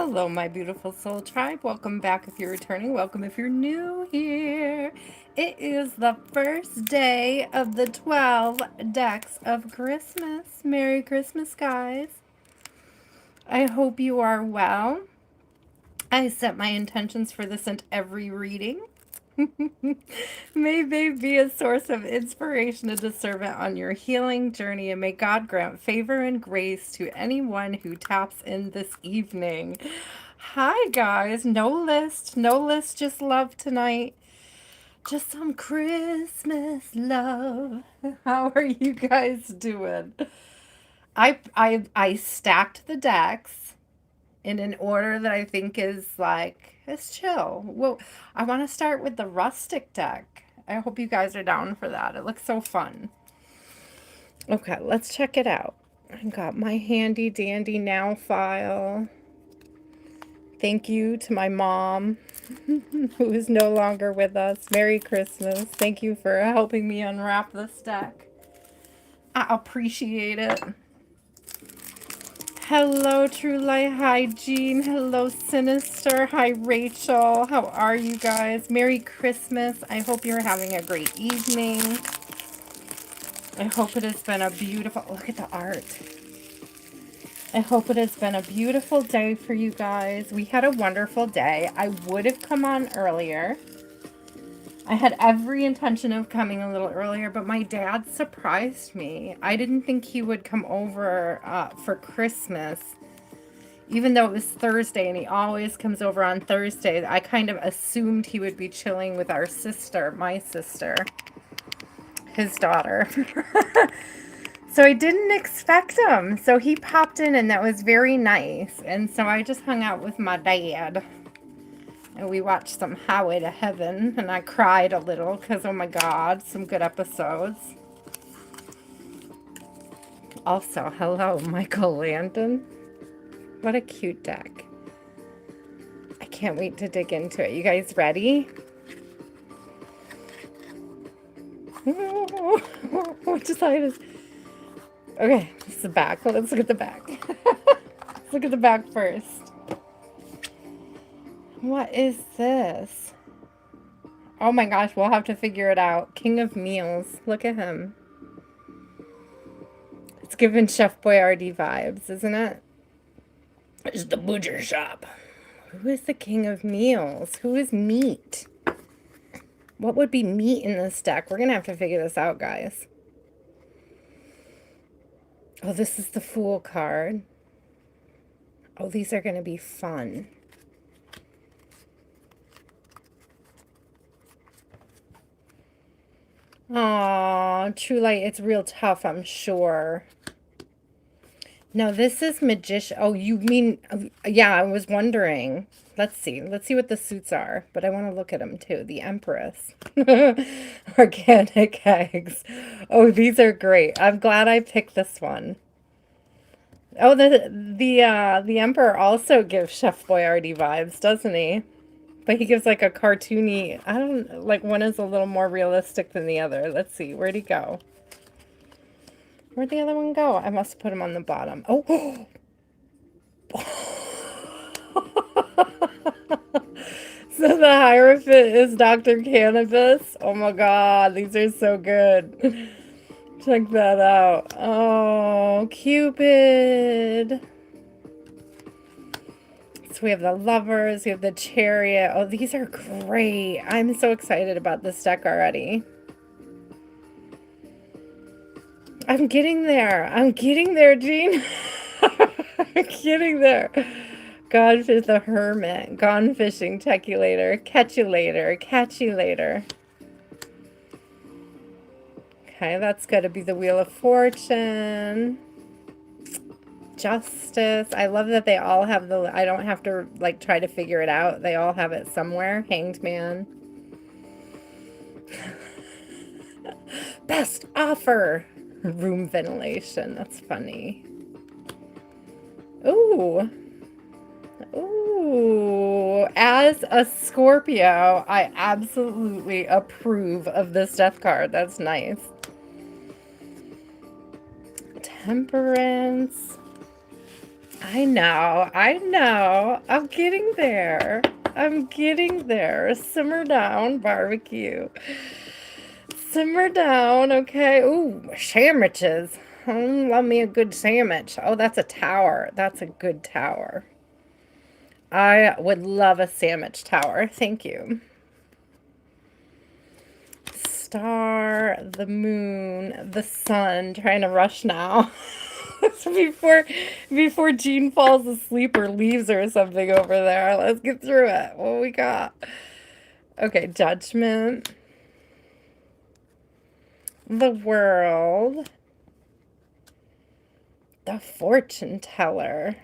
Hello, my beautiful soul tribe. Welcome back if you're returning. Welcome if you're new here. It is the first day of the 12 decks of Christmas. Merry Christmas, guys. I hope you are well. I set my intentions for this and every reading. May they be a source of inspiration and discernment on your healing journey, and may God grant favor and grace to anyone who taps in this evening. Hi, guys. No list, just love tonight. Just some Christmas love. How are you guys doing? I stacked the decks in an order that I think is chill. Well, I want to start with the rustic deck. I hope you guys are down for that. It looks so fun. Okay, let's check it out. I got my handy dandy now file. Thank you to my mom, who is no longer with us. Merry Christmas. Thank you for helping me unwrap this deck. I appreciate it. Hello, True Light. Hi, Jean. Hello, Sinister. Hi, Rachel. How are you guys? Merry Christmas. I hope you're having a great evening. I hope it has been a beautiful... Look at the art. I hope it has been a beautiful day for you guys. We had a wonderful day. I would have come on earlier. I had every intention of coming a little earlier, but my dad surprised me. I didn't think he would come over for Christmas. Even though it was Thursday and he always comes over on Thursday, I kind of assumed he would be chilling with our sister, my sister, his daughter. So I didn't expect him. So he popped in and that was very nice. And so I just hung out with my dad. And we watched some Highway to Heaven. And I cried a little because, oh my God, some good episodes. Also, hello, Michael Landon. What a cute deck. I can't wait to dig into it. You guys ready? Which side is... Okay, this is the back. Let's look at the back. Let's look at the back first. What is this? Oh my gosh, we'll have to figure it out. King of Meals. Look at him. It's giving Chef Boyardee vibes, isn't it? It's the butcher shop. Who is the King of Meals? Who is meat? What would be meat in this deck? We're going to have to figure this out, guys. Oh, this is the Fool card. Oh, these are going to be fun. Aw, True Light, it's real tough, I'm sure. No, this is Magician. Oh, you mean... Yeah, I was wondering. Let's see. Let's see what the suits are. But I want to look at them, too. The Empress. Organic eggs. Oh, these are great. I'm glad I picked this one. Oh, the Emperor also gives Chef Boyardee vibes, doesn't he? But he gives like a cartoony... I don't... Like, one is a little more realistic than the other. Let's see. Where'd he go? Where'd the other one go? I must have put him on the bottom. Oh! So the Hierophant is Dr. Cannabis. Oh my God, these are so good. Check that out. Oh, Cupid. So we have the Lovers, we have the Chariot. Oh, these are great. I'm so excited about this deck already. I'm getting there. I'm getting there, Jean. I'm getting there. Godfish the Hermit. Gone Fishing. Techulator. Catchulator. Catchy-later. Okay, that's got to be the Wheel of Fortune. Justice. I love that they all have the... I don't have to, like, try to figure it out. They all have it somewhere. Hanged Man. Best offer. Room ventilation. That's funny. Ooh. Ooh. As a Scorpio, I absolutely approve of this death card. That's nice. Temperance. I know, I know. I'm getting there. I'm getting there. Simmer down, barbecue. Simmer down, okay. Ooh, sandwiches. Love me a good sandwich. Oh, that's a tower. That's a good tower. I would love a sandwich tower. Thank you. Star, the moon, the sun. Trying to rush now. before Jean falls asleep or leaves or something over there. Let's get through it. What we got? Okay, judgment. The world. The fortune teller.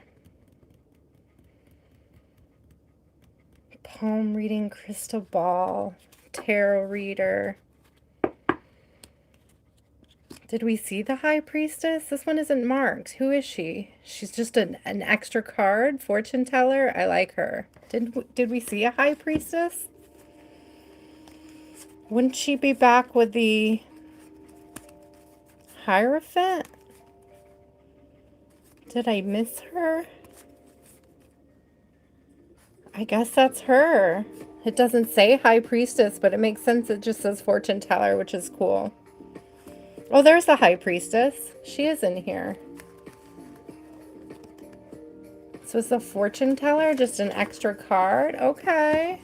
Palm reading, crystal ball, tarot reader. Did we see the high priestess? This one isn't marked. Who is she? She's just an extra card, fortune teller. I like her. Did we see a high priestess? Wouldn't she be back with the Hierophant? Did I miss her? I guess that's her. It doesn't say high priestess, but it makes sense. It just says fortune teller, which is cool. Oh, there's the high priestess. She is in here. So is the fortune teller just an extra card? Okay.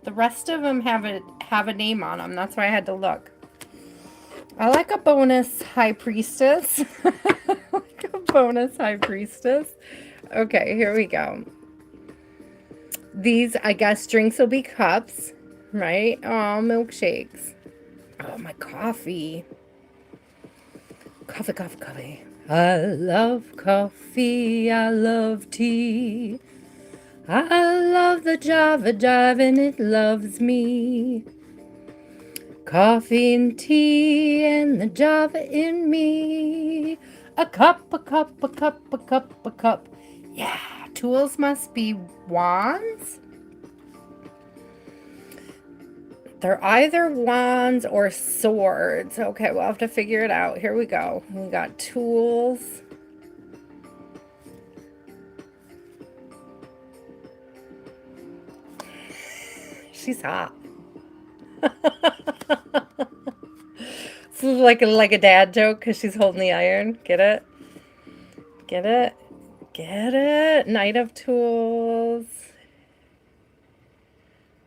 The rest of them have a name on them. That's why I had to look. I like a bonus high priestess. I like a bonus high priestess. Okay, here we go. These, I guess, drinks will be cups, right? Oh, milkshakes. Oh, my coffee. Coffee, coffee, coffee. I love coffee. I love tea. I love the Java Jive and it loves me. Coffee and tea and the Java in me. A cup, a cup, a cup, a cup, a cup. Yeah, tools must be wands. They're either wands or swords. Okay, we'll have to figure it out. Here we go. We got tools. She's hot. This is like a dad joke because she's holding the iron. Get it? Get it? Get it? Knight of Tools.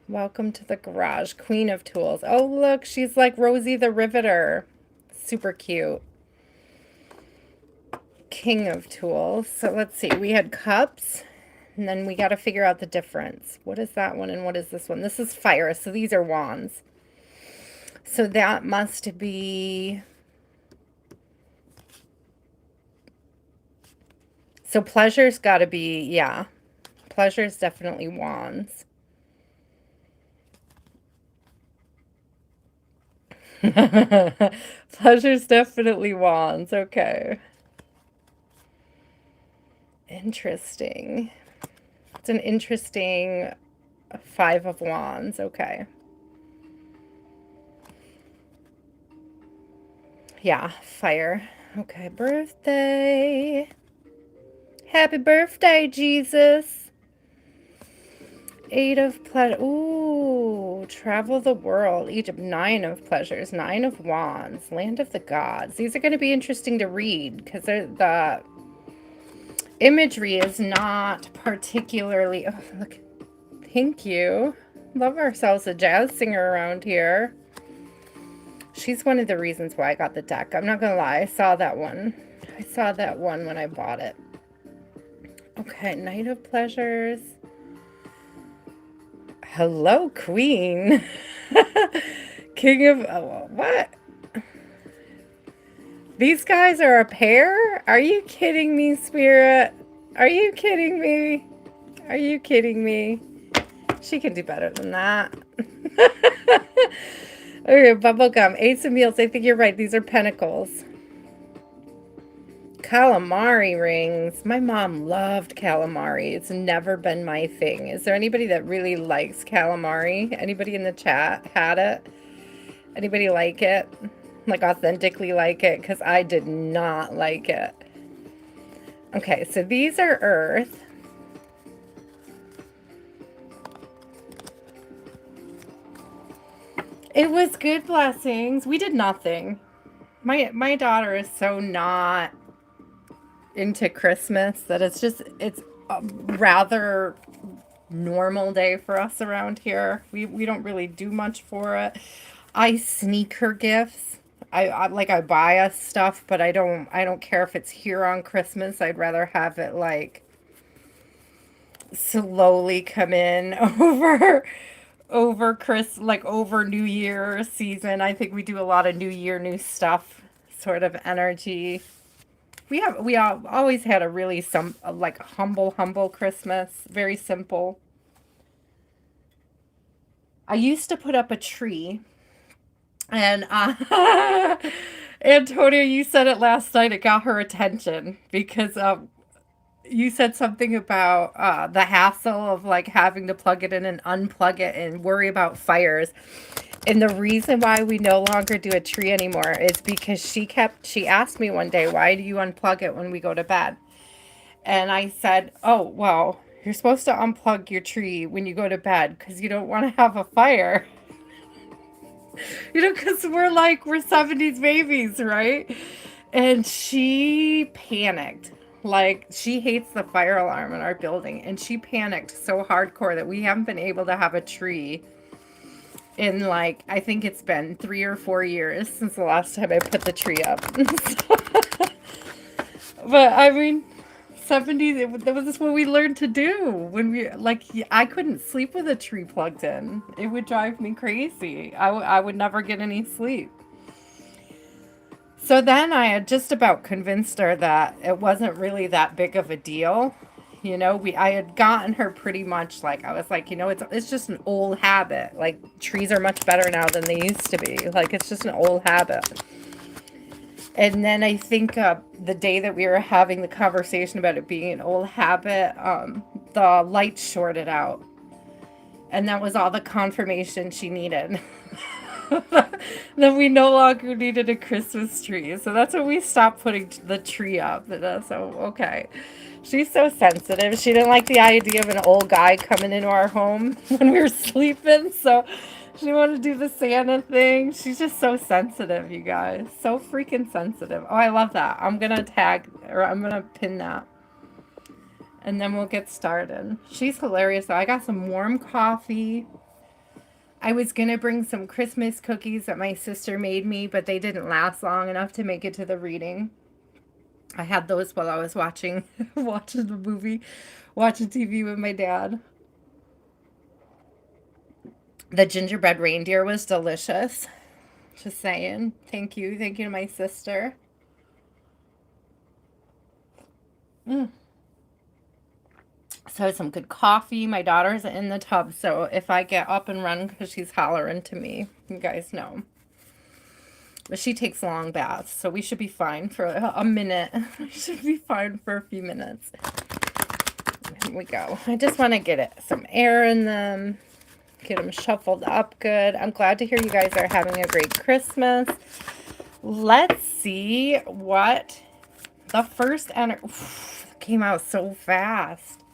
Welcome to the garage. Queen of Tools. Oh, look, she's like Rosie the Riveter. Super cute. King of Tools. So let's see. We had cups, and then we got to figure out the difference. What is that one and what is this one? This is fire, so these are wands. So that must be... So pleasure's got to be, yeah. Pleasure's definitely wands. Pleasure's definitely wands. Okay. Interesting. It's an interesting 5 of wands. Okay. Yeah, fire. Okay, birthday. Happy birthday, Jesus. 8 of pleasure. Ooh, travel the world. Egypt, 9 of pleasures. 9 of wands. Land of the gods. These are going to be interesting to read because the imagery is not particularly... Oh, look. Thank you. Love ourselves a jazz singer around here. She's one of the reasons why I got the deck. I'm not going to lie. I saw that one. I saw that one when I bought it. Okay, Knight of Pleasures. Hello, Queen. King of... Oh, what? These guys are a pair? Are you kidding me, Spirit? Are you kidding me? Are you kidding me? She can do better than that. Okay, bubblegum. Ace of Meals. I think you're right. These are pentacles. Calamari rings. My mom loved calamari. It's never been my thing. Is there anybody that really likes calamari? Anybody in the chat had it? Anybody like it? Like authentically like it? Because I did not like it. Okay, so these are earth. It was good, blessings. We did nothing. My daughter is so not into Christmas that it's a rather normal day for us around here. We don't really do much for it. I sneak her gifts. I buy us stuff, but I don't care if it's here on Christmas. I'd rather have it like slowly come in over New Year season. I think we do a lot of New Year, new stuff sort of energy. We always had a really some like humble Christmas, very simple. I used to put up a tree, and Antonia, you said it last night. It got her attention because you said something about the hassle of like having to plug it in and unplug it and worry about fires. And the reason why we no longer do a tree anymore is because she asked me one day, why do you unplug it when we go to bed? And I said, oh, well, you're supposed to unplug your tree when you go to bed because you don't want to have a fire. Because we're 70s babies, right? And she panicked. Like, she hates the fire alarm in our building. And she panicked so hardcore that we haven't been able to have a tree in, like, I think it's been 3 or 4 years since the last time I put the tree up. But, I mean, 70s, that was just what we learned to do when like, I couldn't sleep with a tree plugged in. It would drive me crazy. I would never get any sleep. So then I had just about convinced her that it wasn't really that big of a deal. I had gotten her pretty much like, I was like, it's just an old habit. Like, trees are much better now than they used to be. Like, it's just an old habit. And then I think the day that we were having the conversation about it being an old habit, the lights shorted out. And that was all the confirmation she needed. Then we no longer needed a Christmas tree. So that's when we stopped putting the tree up. So, okay. She's so sensitive. She didn't like the idea of an old guy coming into our home when we were sleeping. So she wanted to do the Santa thing. She's just so sensitive, you guys. So freaking sensitive. Oh, I love that. I'm going to I'm going to pin that. And then we'll get started. She's hilarious, though. I got some warm coffee. I was going to bring some Christmas cookies that my sister made me, but they didn't last long enough to make it to the reading. I had those while I was watching the movie, watching TV with my dad. The gingerbread reindeer was delicious. Just saying. Thank you. Thank you to my sister. Mm. So some good coffee. My daughter's in the tub, so if I get up and run because she's hollering to me, you guys know. But she takes long baths, so we should be fine for a minute. We should be fine for a few minutes. Here we go. I just want to get some air in them. Get them shuffled up good. I'm glad to hear you guys are having a great Christmas. Let's see what the first came out so fast.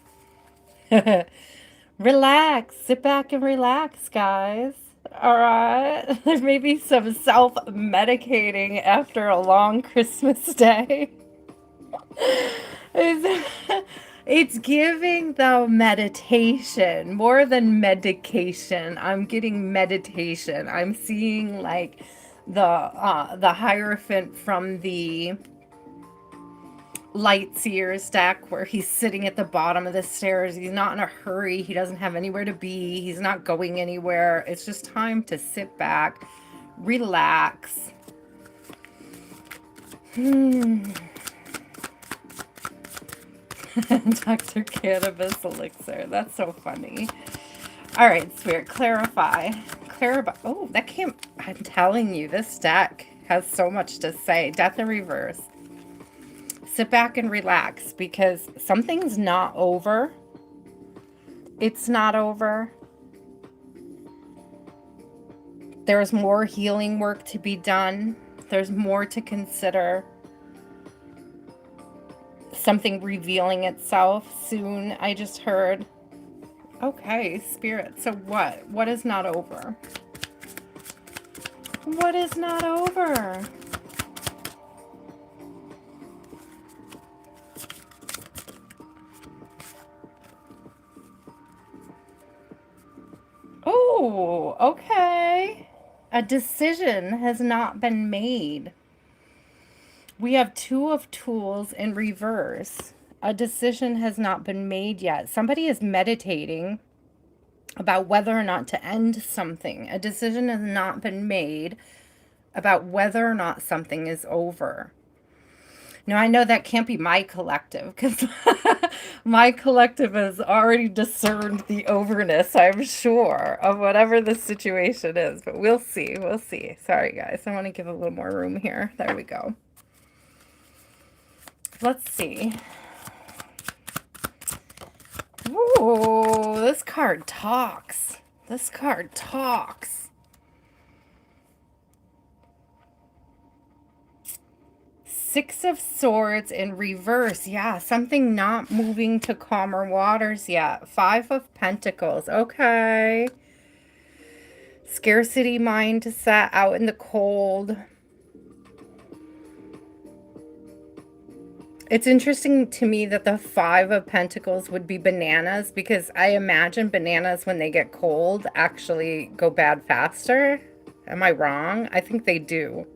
Relax. Sit back and relax, guys. All right. There may be some self-medicating after a long Christmas day. It's giving the meditation more than medication. I'm getting meditation. I'm seeing like the Hierophant from the Lightseers deck where he's sitting at the bottom of the stairs. He's not in a hurry. He doesn't have anywhere to be. He's not going anywhere. It's just time to sit back, relax. Dr. Cannabis Elixir. That's so funny. All right, Spirit, clarify. Oh, that came. I'm telling you, this deck has so much to say. Death in reverse. Sit back and relax because something's not over. It's not over. There's more healing work to be done. There's more to consider. Something revealing itself soon, I just heard. Okay, Spirit. So what? What is not over? What is not over? Oh, okay. A decision has not been made. We have Two of Tools in reverse. A decision has not been made yet. Somebody is meditating about whether or not to end something. A decision has not been made about whether or not something is over. Now, I know that can't be my collective because my collective has already discerned the overness, I'm sure, of whatever the situation is. But we'll see. We'll see. Sorry, guys. I want to give a little more room here. There we go. Let's see. Ooh, this card talks. This card talks. Six of Swords in reverse. Yeah, something not moving to calmer waters yet. Five of Pentacles. Okay. Scarcity mindset, out in the cold. It's interesting to me that the Five of Pentacles would be bananas, because I imagine bananas, when they get cold, actually go bad faster. Am I wrong? I think they do.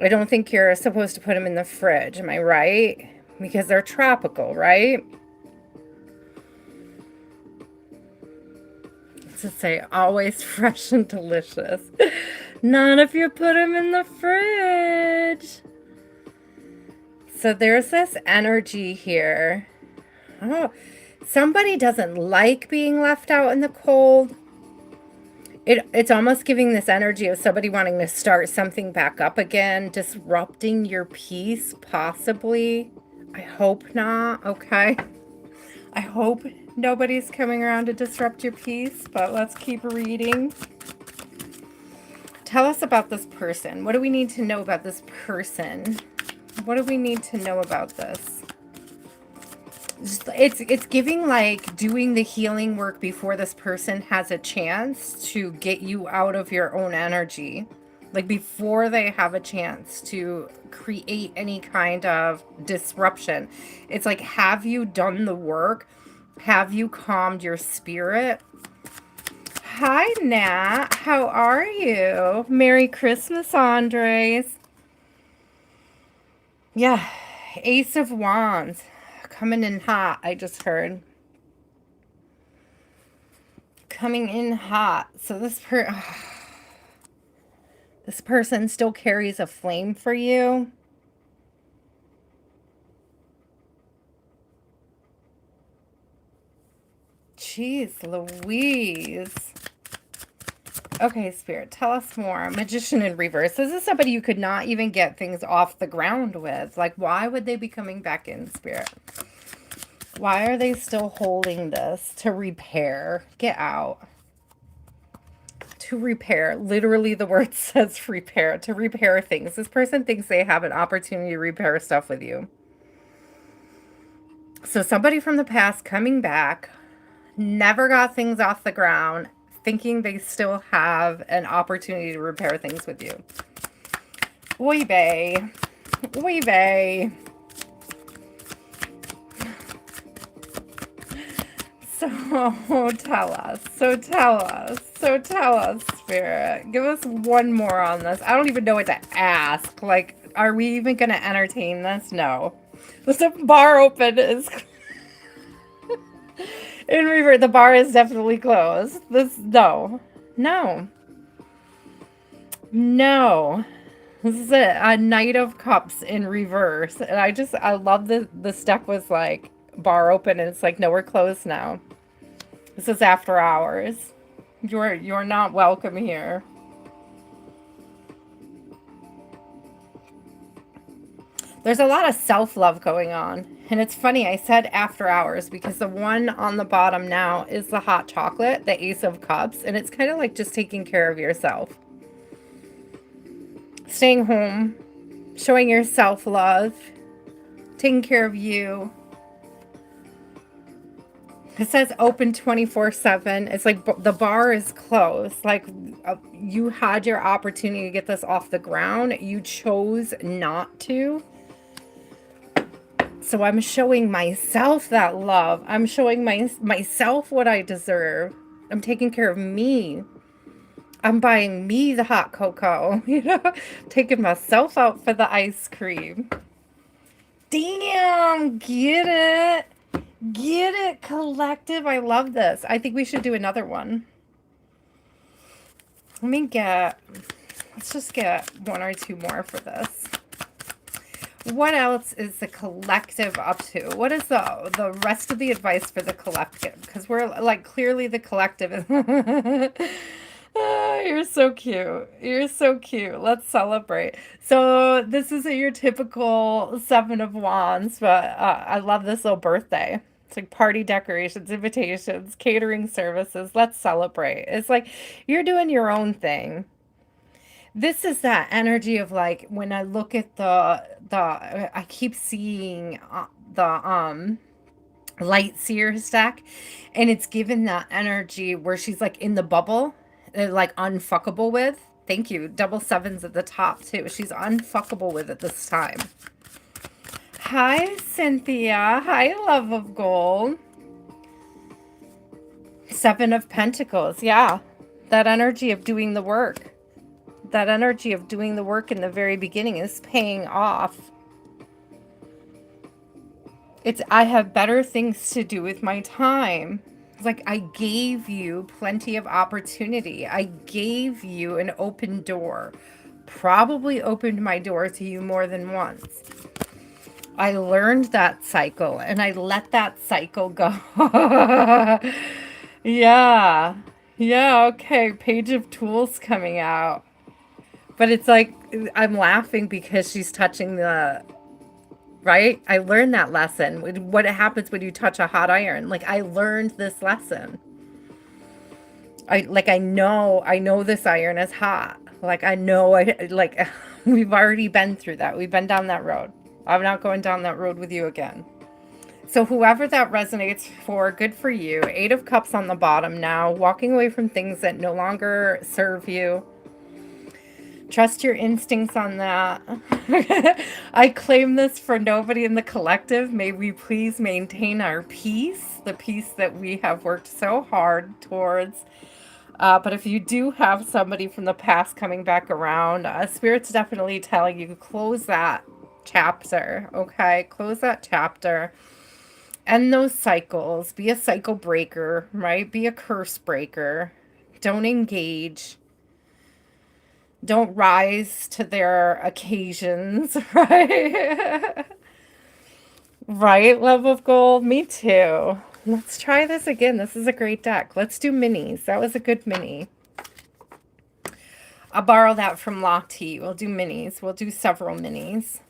I don't think you're supposed to put them in the fridge. Am I right? Because they're tropical, right? To say always fresh and delicious. Not if you put them in the fridge. So there's this energy here. Oh, somebody doesn't like being left out in the cold. It's almost giving this energy of somebody wanting to start something back up again, disrupting your peace, possibly. I hope not, okay? I hope nobody's coming around to disrupt your peace, but let's keep reading. Tell us about this person. What do we need to know about this person? What do we need to know about this? It's giving like doing the healing work before this person has a chance to get you out of your own energy. Like before they have a chance to create any kind of disruption. It's like, have you done the work? Have you calmed your spirit? Hi, Nat. How are you? Merry Christmas, Andres. Yeah, Ace of Wands. Coming in hot, I just heard. Coming in hot. So this person still carries a flame for you. Jeez Louise. Okay, Spirit, tell us more. Magician in reverse. This is somebody you could not even get things off the ground with. Like, why would they be coming back in, Spirit? Why are they still holding this? To repair. Get out. To repair. Literally, the word says repair. To repair things. This person thinks they have an opportunity to repair stuff with you. So somebody from the past coming back, never got things off the ground, thinking they still have an opportunity to repair things with you. Oy vey. Oy vey. So tell us. So tell us. So tell us, Spirit. Give us one more on this. I don't even know what to ask. Like, are we even going to entertain this? No. The bar open is... In reverse, the bar is definitely closed. No. No. No. This is a Knight of Cups in reverse. And I love this deck was like, bar open, and it's like, no, we're closed now. This is after hours. You're not welcome here. There's a lot of self-love going on. And it's funny, I said after hours because the one on the bottom now is the hot chocolate, the Ace of Cups. And it's kind of like just taking care of yourself. Staying home, showing your self-love. taking care of you. It says open 24/7. It's like the bar is closed. Like you had your opportunity to get this off the ground. You chose not to. So I'm showing myself that love. I'm showing myself what I deserve. I'm taking care of me. I'm buying me the hot cocoa, you know, taking myself out for the ice cream. Damn, get it. Get it, collective. I love this. I think we should do another one. Let's just get one or two more for this. What else is the collective up to? What is the rest of the advice for the collective? Because we're like clearly the collective. Oh, you're so cute. You're so cute. Let's celebrate. So this isn't your typical Seven of Wands, but I love this little birthday. It's like party decorations, invitations, catering services. Let's celebrate. It's like you're doing your own thing. This is that energy of like when I look at the I keep seeing the light seer stack, and it's given that energy where she's like in the bubble, like unfuckable with. Thank you. Double sevens at the top too. She's unfuckable with at this time. Hi, Cynthia. Hi, love of gold. Seven of Pentacles. Yeah. That energy of doing the work. That energy of doing the work in the very beginning is paying off. I have better things to do with my time. It's like I gave you plenty of opportunity. I gave you an open door. Probably opened my door to you more than once. I learned that cycle and I let that cycle go. Yeah. Yeah, okay. Page of Tools coming out. But it's like I'm laughing because she's touching the right? I learned that lesson. What happens when you touch a hot iron? Like I learned this lesson. I know this iron is hot. Like I know we've already been through that. We've been down that road. I'm not going down that road with you again. So whoever that resonates for, good for you. 8 of Cups on the bottom now, walking away from things that no longer serve you. Trust your instincts on that. I claim this for nobody in the collective. May we please maintain our peace, the peace that we have worked so hard towards. But if you do have somebody from the past coming back around, Spirit's definitely telling you close that chapter, okay? Close that chapter. End those cycles. Be a cycle breaker, right? Be a curse breaker. Don't engage. Don't rise to their occasions, right? Right, love of gold? Me too. Let's try this again. This is a great deck. Let's do minis. That was a good mini. I'll borrow that from Lottie. We'll do minis. We'll do several minis.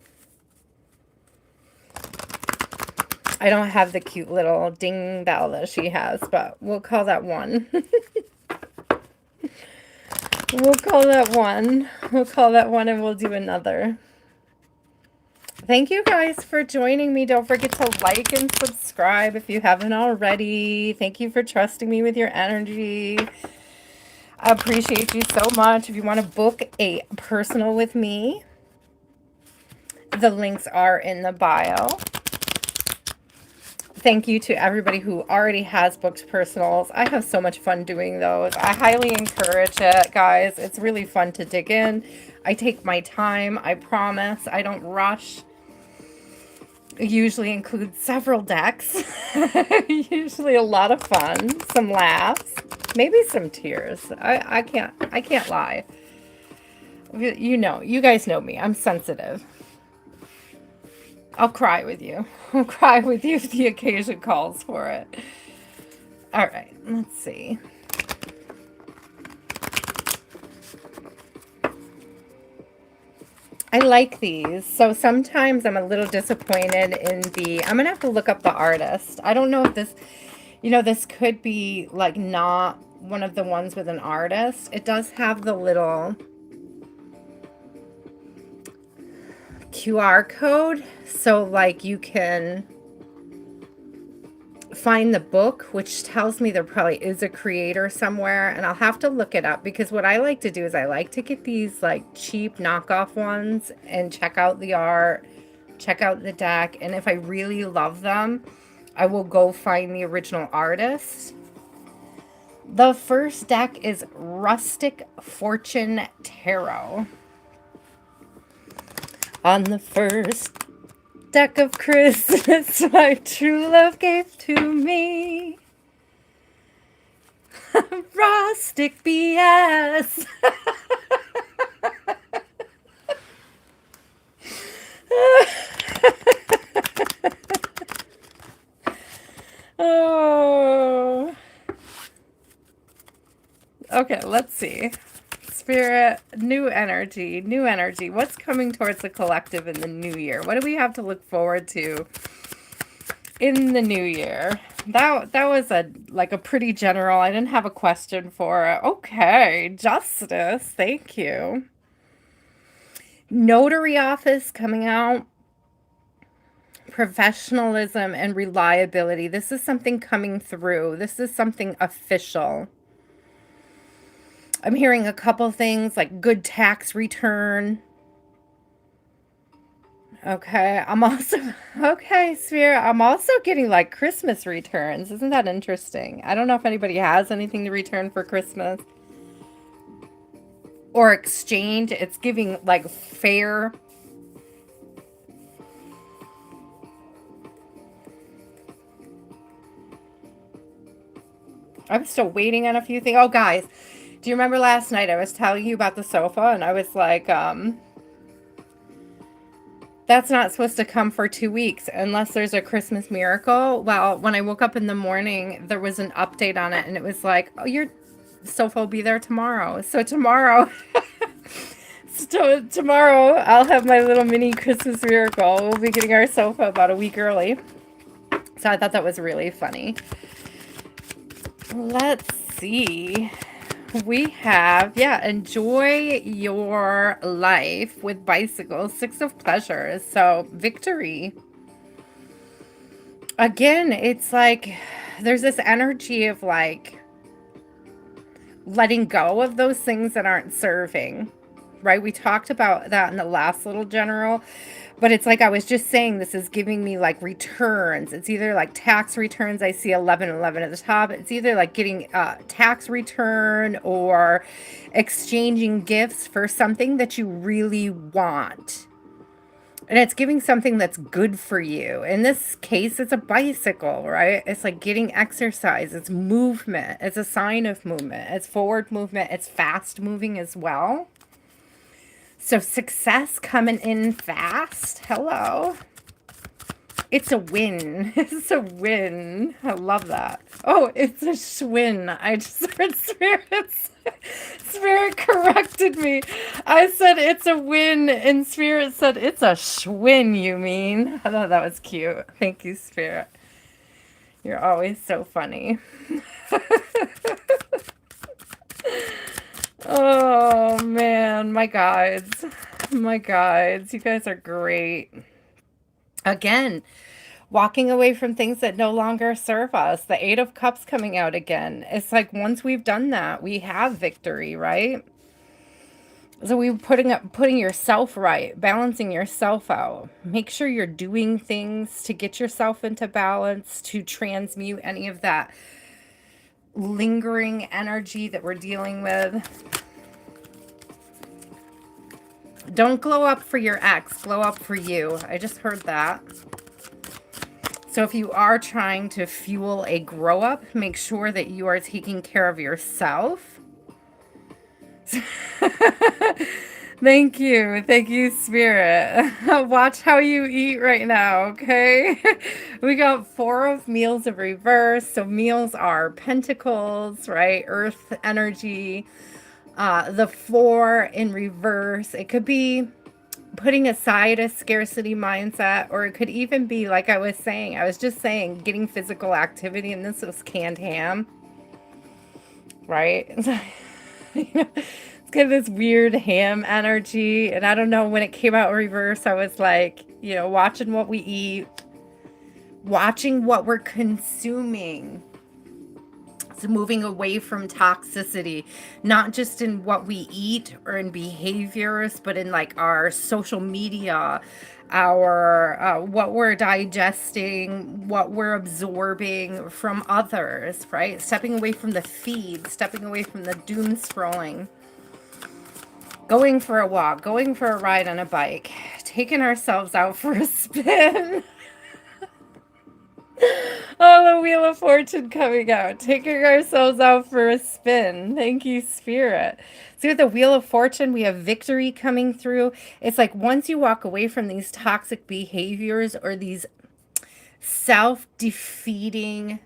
I don't have the cute little ding bell that she has, but we'll call that one. We'll call that one. We'll call that one and we'll do another. Thank you guys for joining me. Don't forget to like and subscribe if you haven't already. Thank you for trusting me with your energy. I appreciate you so much. If you want to book a personal with me, the links are in the bio. Thank you to everybody who already has booked personals. I have so much fun doing those. I highly encourage it, guys. It's really fun to dig in. I take my time. I promise. I don't rush. It usually includes several decks. Usually a lot of fun. Some laughs. Maybe some tears. I can't lie. You know, you guys know me. I'm sensitive. I'll cry with you. I'll cry with you if the occasion calls for it. All right, let's see. I like these. So sometimes I'm a little disappointed in I'm going to have to look up the artist. I don't know if this, this could be like not one of the ones with an artist. It does have the little QR code, so like you can find the book, which tells me there probably is a creator somewhere, and I'll have to look it up, because what I like to do is I like to get these like cheap knockoff ones and check out the art, check out the deck, and if I really love them, I will go find the original artist. The first deck is Rustic Fortune Tarot. On the first deck of Christmas, my true love gave to me rustic BS. Oh. Okay, let's see. Spirit, new energy, new energy. What's coming towards the collective in the new year? What do we have to look forward to in the new year? That was a pretty general. I didn't have a question for it. Okay, justice. Thank you. Notary office coming out. Professionalism and reliability. This is something coming through. This is something official. I'm hearing a couple things like good tax return. Okay, Spirit, I'm also getting like Christmas returns. Isn't that interesting? I don't know if anybody has anything to return for Christmas or exchange. It's giving like fair. I'm still waiting on a few things. Oh, guys, do you remember last night I was telling you about the sofa and I was like, that's not supposed to come for 2 weeks unless there's a Christmas miracle. Well, when I woke up in the morning, there was an update on it and it was like, oh, your sofa will be there tomorrow. So tomorrow, tomorrow I'll have my little mini Christmas miracle. We'll be getting our sofa about a week early. So I thought that was really funny. Let's see. We have, enjoy your life with bicycles. 6 of Pleasures. So, victory. Again, it's like there's this energy of like letting go of those things that aren't serving, right? We talked about that in the last little general. But it's like I was just saying, this is giving me like returns. It's either like tax returns. I see 1111 at the top. It's either like getting a tax return or exchanging gifts for something that you really want. And it's giving something that's good for you. In this case, it's a bicycle, right? It's like getting exercise. It's movement. It's a sign of movement. It's forward movement. It's fast moving as well. So success coming in fast. Hello. It's a win. It's a win. I love that. Oh, it's a schwinn. I just heard Spirit corrected me. I said it's a win, and Spirit said it's a schwinn, you mean? I thought that was cute. Thank you, Spirit. You're always so funny. Oh, man, my guides. My guides. You guys are great. Again, walking away from things that no longer serve us. The 8 of Cups coming out again. It's like once we've done that, we have victory, right? So we're putting yourself right, balancing yourself out. Make sure you're doing things to get yourself into balance, to transmute any of that lingering energy that we're dealing with. Don't glow up for your ex, glow up for you. I just heard that. So if you are trying to fuel a grow up, make sure that you are taking care of yourself. Thank you. Thank you, Spirit. Watch how you eat right now, okay? We got 4 of Meals of Reverse. So meals are pentacles, right? Earth energy. The 4 in reverse. It could be putting aside a scarcity mindset, or it could even be, like I was just saying, getting physical activity, and this was canned ham, right? It's got this weird ham energy. And I don't know, when it came out in reverse, I was like, watching what we eat, watching what we're consuming. So moving away from toxicity, not just in what we eat or in behaviors, but in like our social media, our what we're digesting, what we're absorbing from others, right? Stepping away from the feed, stepping away from the doom scrolling, going for a walk, going for a ride on a bike, taking ourselves out for a spin. Oh, the Wheel of Fortune coming out. Taking ourselves out for a spin. Thank you, Spirit. See, with the Wheel of Fortune, we have victory coming through. It's like once you walk away from these toxic behaviors or these self-defeating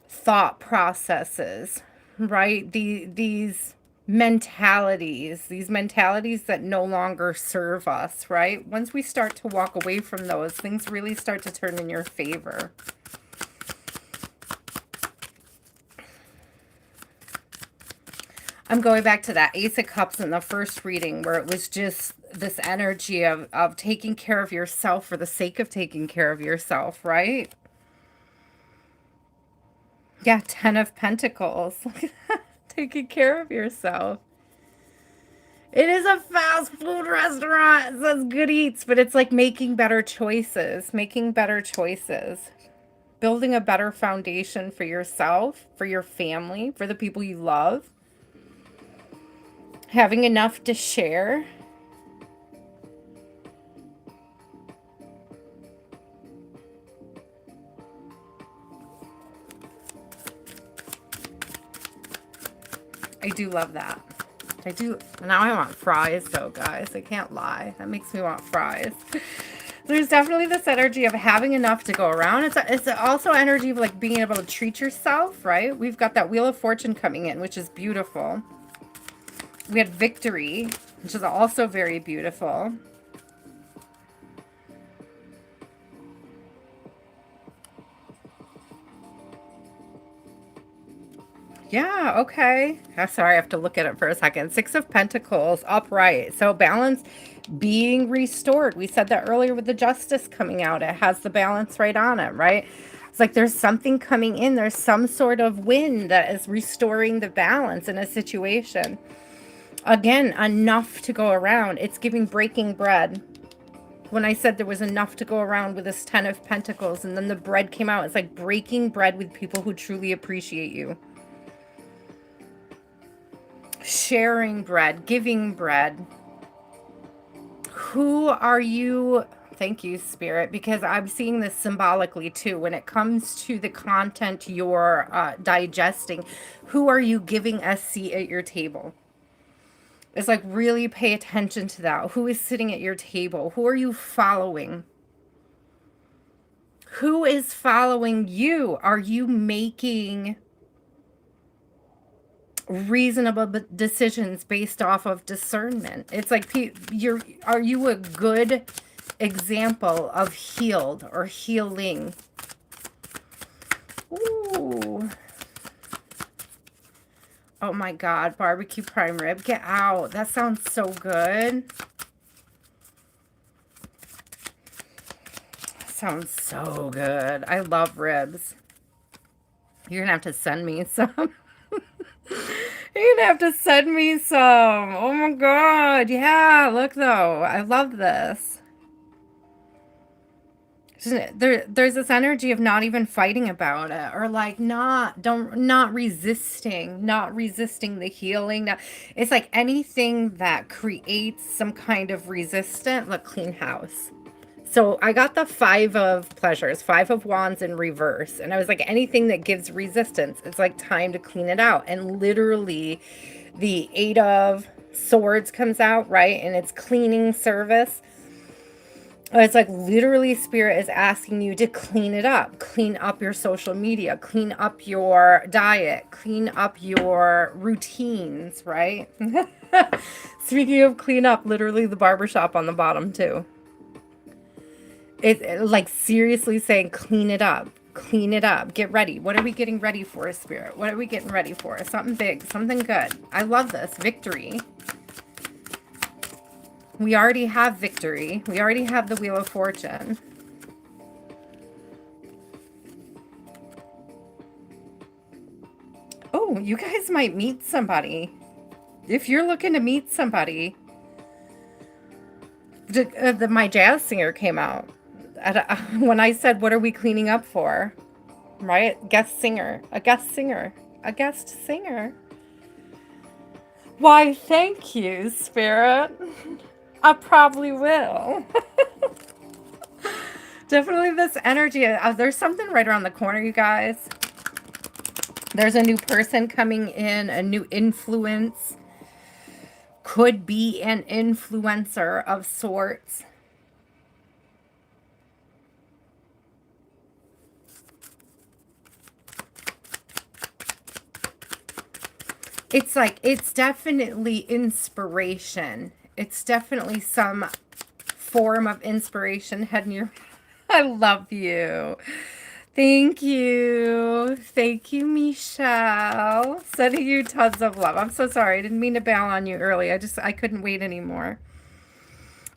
thought processes, right? These mentalities that no longer serve us, right? Once we start to walk away from those, things really start to turn in your favor. I'm going back to that Ace of Cups in the first reading where it was just this energy of taking care of yourself for the sake of taking care of yourself, right? Yeah, 10 of Pentacles. Taking care of yourself. It is a fast food restaurant. It says Good Eats, but it's like making better choices. Making better choices. Building a better foundation for yourself, for your family, for the people you love. Having enough to share. I do love that. I do. Now I want fries though, guys. I can't lie. That makes me want fries. There's definitely this energy of having enough to go around. It's also energy of like being able to treat yourself, right? We've got that Wheel of Fortune coming in, which is beautiful. We had victory, which is also very beautiful. Yeah, okay. I'm sorry, I have to look at it for a second. 6 of Pentacles, upright. So balance being restored. We said that earlier with the Justice coming out. It has the balance right on it, right? It's like there's something coming in. There's some sort of wind that is restoring the balance in a situation. Again, enough to go around. It's giving breaking bread. When I said there was enough to go around with this 10 of Pentacles and then the bread came out, it's like breaking bread with people who truly appreciate you. Sharing bread, giving bread. Who are you? Thank you, Spirit, because I'm seeing this symbolically too. When it comes to the content you're digesting, who are you giving a seat at your table? It's like really pay attention to that. Who is sitting at your table? Who are you following? Who is following you? Are you making reasonable decisions based off of discernment? It's like are you a good example of healed or healing? Ooh. Oh my God, barbecue prime rib, get out. That sounds so good. Sounds so good. I love ribs. You're gonna have to send me some. You're gonna have to send me some. Oh my God. Yeah, look though. I love this. There's this energy of not even fighting about it, or like not resisting the healing. It's like anything that creates some kind of resistance. Look, clean house. So I got the 5 of pleasures, 5 of wands in reverse. And I was like, anything that gives resistance, it's like time to clean it out. And literally the 8 of swords comes out, right? And it's cleaning service. It's like literally Spirit is asking you to clean it up. Clean up your social media. Clean up your diet. Clean up your routines, right? Speaking of clean up, literally the barbershop on the bottom too. It's like seriously saying clean it up. Clean it up. Get ready. What are we getting ready for, Spirit? What are we getting ready for? Something big. Something good. I love this. Victory. We already have victory. We already have the Wheel of Fortune. Oh, you guys might meet somebody. If you're looking to meet somebody, my jazz singer came out. When I said, what are we cleaning up for? Right? Guest singer. A guest singer. A guest singer. Why, thank you, Spirit. I probably will. Definitely this energy. There's something right around the corner, you guys. There's a new person coming in, a new influence. Could be an influencer of sorts. It's like, it's definitely inspiration. It's definitely some form of inspiration heading your... I love you. Thank you. Thank you, Michelle. Sending you tons of love. I'm so sorry. I didn't mean to bail on you early. I couldn't wait anymore.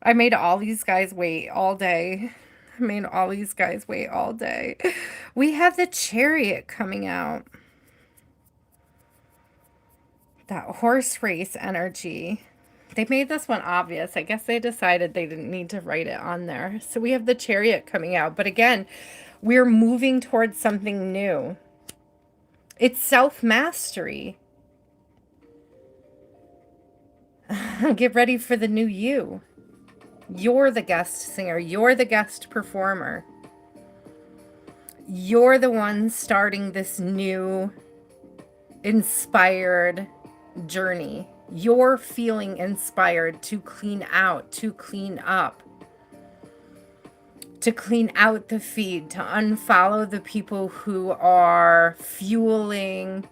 I made all these guys wait all day. I made all these guys wait all day. We have the Chariot coming out. That horse race energy. They made this one obvious. I guess they decided they didn't need to write it on there. So we have the Chariot coming out. But again, we're moving towards something new. It's self-mastery. Get ready for the new you. You're the guest singer. You're the guest performer. You're the one starting this new inspired journey. You're feeling inspired to clean out, to clean up, to clean out the feed, to unfollow the people who are fueling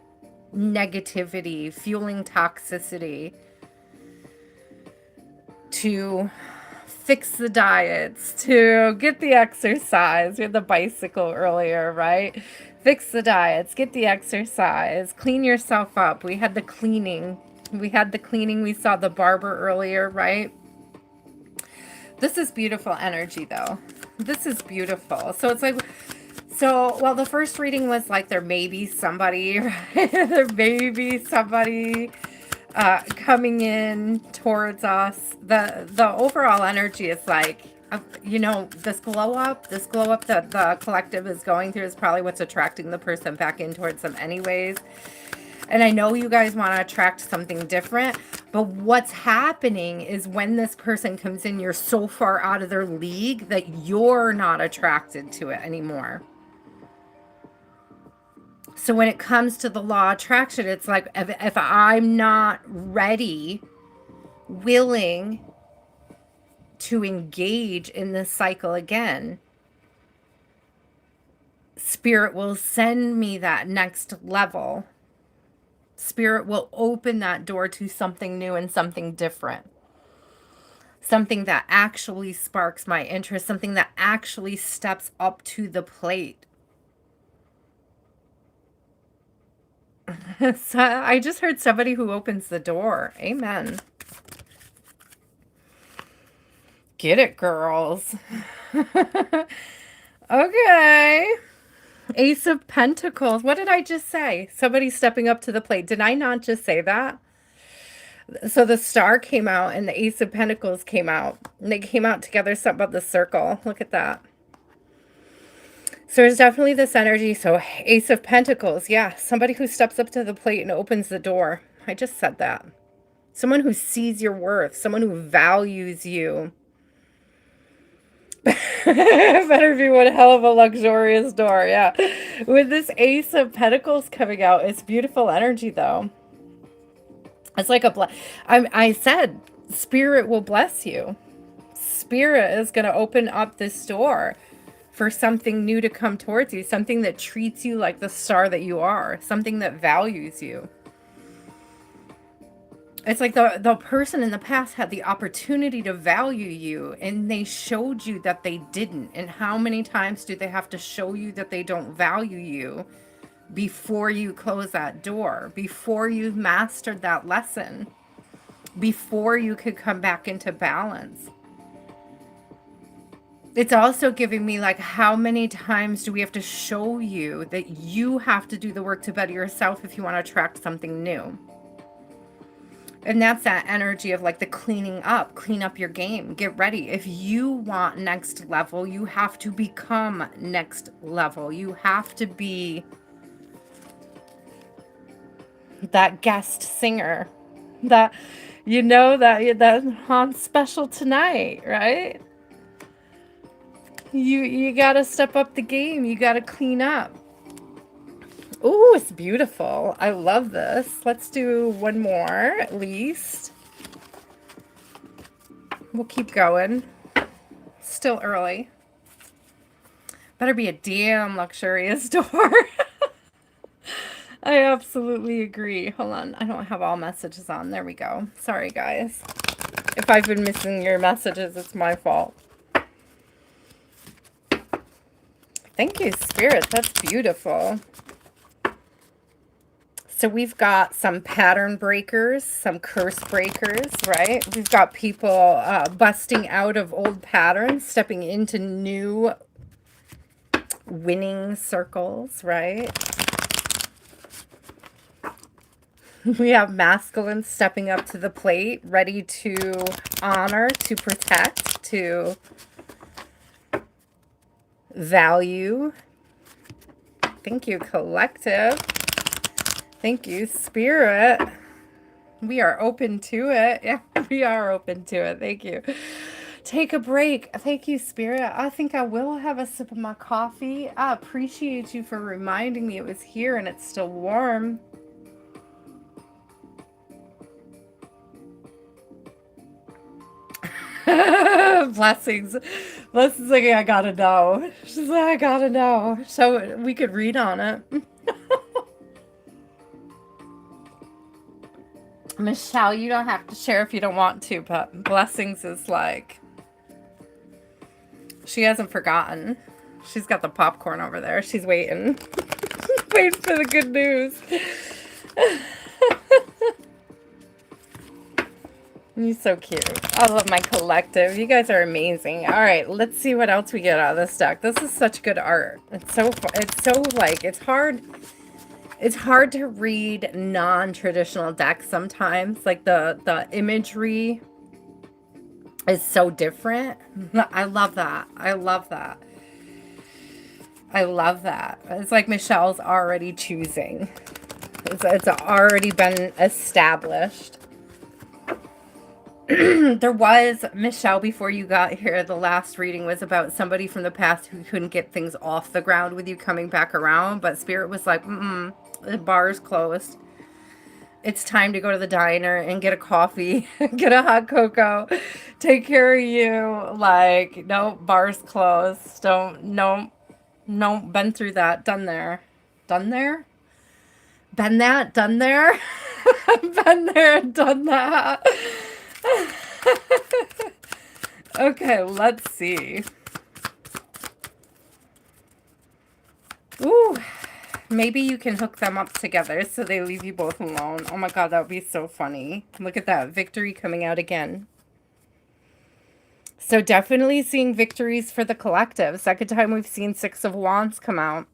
negativity, fueling toxicity, to fix the diets, to get the exercise. We had the bicycle earlier, right? Fix the diets, get the exercise, clean yourself up. We had the cleaning. We had the cleaning. We saw the barber earlier, right? This is beautiful energy, though. This is beautiful. So it's like, so, well, the first reading was like there may be somebody, right? There may be somebody coming in towards us. The overall energy is like, you know, this glow up that the collective is going through is probably what's attracting the person back in towards them anyways. And I know you guys want to attract something different, but what's happening is when this person comes in, you're so far out of their league that you're not attracted to it anymore. So when it comes to the law of attraction, it's like, if I'm not ready, willing to engage in this cycle again, Spirit will send me that next level. Spirit will open that door to something new and something different. Something that actually sparks my interest, something that actually steps up to the plate. So I just heard somebody who opens the door. Amen. Get it, girls. Okay. Ace of Pentacles. What did I just say? Somebody stepping up to the plate. Did I not just say that? So the Star came out and the Ace of Pentacles came out. And they came out together, something about the circle. Look at that. So there's definitely this energy. So Ace of Pentacles. Yeah, somebody who steps up to the plate and opens the door. I just said that. Someone who sees your worth. Someone who values you. Better be one hell of a luxurious door. Yeah. With this Ace of Pentacles coming out, it's beautiful energy, though. It's like I said, Spirit will bless you. Spirit is going to open up this door for something new to come towards you, something that treats you like the star that you are, something that values you. It's like the person in the past had the opportunity to value you and they showed you that they didn't. And how many times do they have to show you that they don't value you before you close that door, before you've mastered that lesson, before you could come back into balance? It's also giving me like, how many times do we have to show you that you have to do the work to better yourself if you want to attract something new? And that's that energy of like the cleaning up, clean up your game, get ready. If you want next level, you have to become next level. You have to be that guest singer that, that on Special Tonight, right? You got to step up the game. You got to clean up. Oh, it's beautiful. I love this. Let's do one more at least. We'll keep going. Still early. Better be a damn luxurious door. I absolutely agree. Hold on. I don't have all messages on. There we go. Sorry, guys. If I've been missing your messages, it's my fault. Thank you, Spirit. That's beautiful. So we've got some pattern breakers, some curse breakers, right? We've got people busting out of old patterns, stepping into new winning circles, right? We have masculine stepping up to the plate, ready to honor, to protect, to value. Thank you, collective. Thank you, Spirit. We are open to it. Yeah, we are open to it. Thank you. Take a break. Thank you, Spirit. I think I will have a sip of my coffee. I appreciate you for reminding me it was here and it's still warm. Blessings. Blessings. Like, I gotta know. She's like, I gotta know. So we could read on it. Michelle, you don't have to share if you don't want to, but Blessings is like, she hasn't forgotten. She's got the popcorn over there. She's waiting. Waiting for the good news. You're so cute. I love my collective. You guys are amazing. All right, let's see what else we get out of this deck. This is such good art. It's so like, it's hard to read non-traditional decks sometimes. Like the imagery is so different. I love that. I love that. I love that. It's like Michelle's already choosing. It's already been established. There was, Michelle, before you got here, the last reading was about somebody from the past who couldn't get things off the ground with you coming back around, but Spirit was like, the bar's closed. It's time to go to the diner and get a coffee, get a hot cocoa, take care of you. Like, no, bar's closed. No, been through that, done there. Done there? Been that, done there? Been there and done that. Okay, let's see. Ooh, maybe you can hook them up together so they leave you both alone. Oh my god, that would be so funny. Look at that, victory coming out again. So definitely seeing victories for the collective. Second time we've seen Six of Wands come out.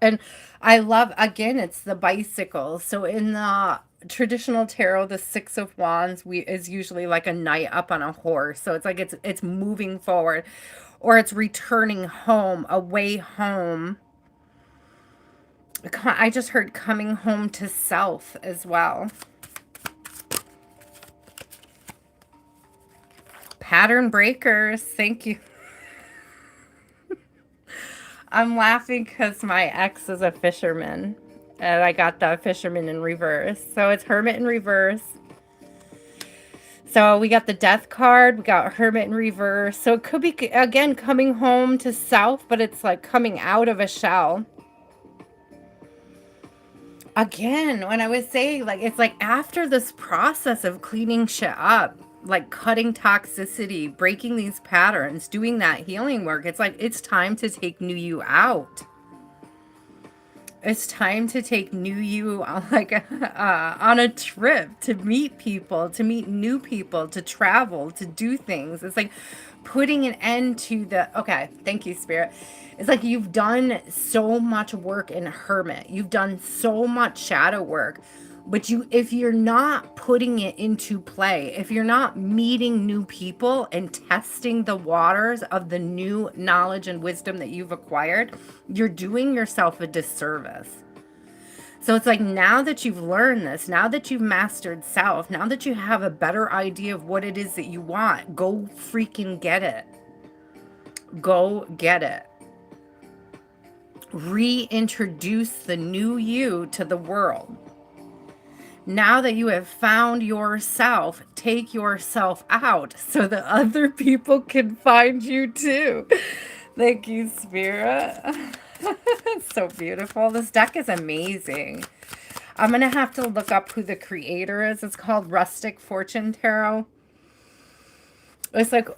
And I love, again, it's the bicycle. So in the traditional tarot, the Six of Wands is usually like a knight up on a horse. So it's like it's moving forward, or it's returning home, away home. I just heard coming home to self as well. Pattern breakers. Thank you. I'm laughing because my ex is a fisherman. And I got the fisherman in reverse. So it's Hermit in reverse. So we got the Death card. We got Hermit in reverse. So it could be, again, coming home to self, but it's like coming out of a shell. Again, when I was saying, like, it's like after this process of cleaning shit up, like cutting toxicity, breaking these patterns, doing that healing work, it's like it's time to take new you out. It's time to take new you like on a trip, to meet people, to meet new people, to travel, to do things. It's like putting an end to the, okay, thank you, Spirit. It's like you've done so much work in hermit. You've done so much shadow work. But if you're not putting it into play, if you're not meeting new people and testing the waters of the new knowledge and wisdom that you've acquired, you're doing yourself a disservice. So it's like now that you've learned this, now that you've mastered self, now that you have a better idea of what it is that you want, go freaking get it. Go get it. Reintroduce the new you to the world. Now that you have found yourself, take yourself out so that other people can find you too. Thank you, Spirit. It's so beautiful. This deck is amazing. I'm going to have to look up who the creator is. It's called Rustic Fortune Tarot. It's like,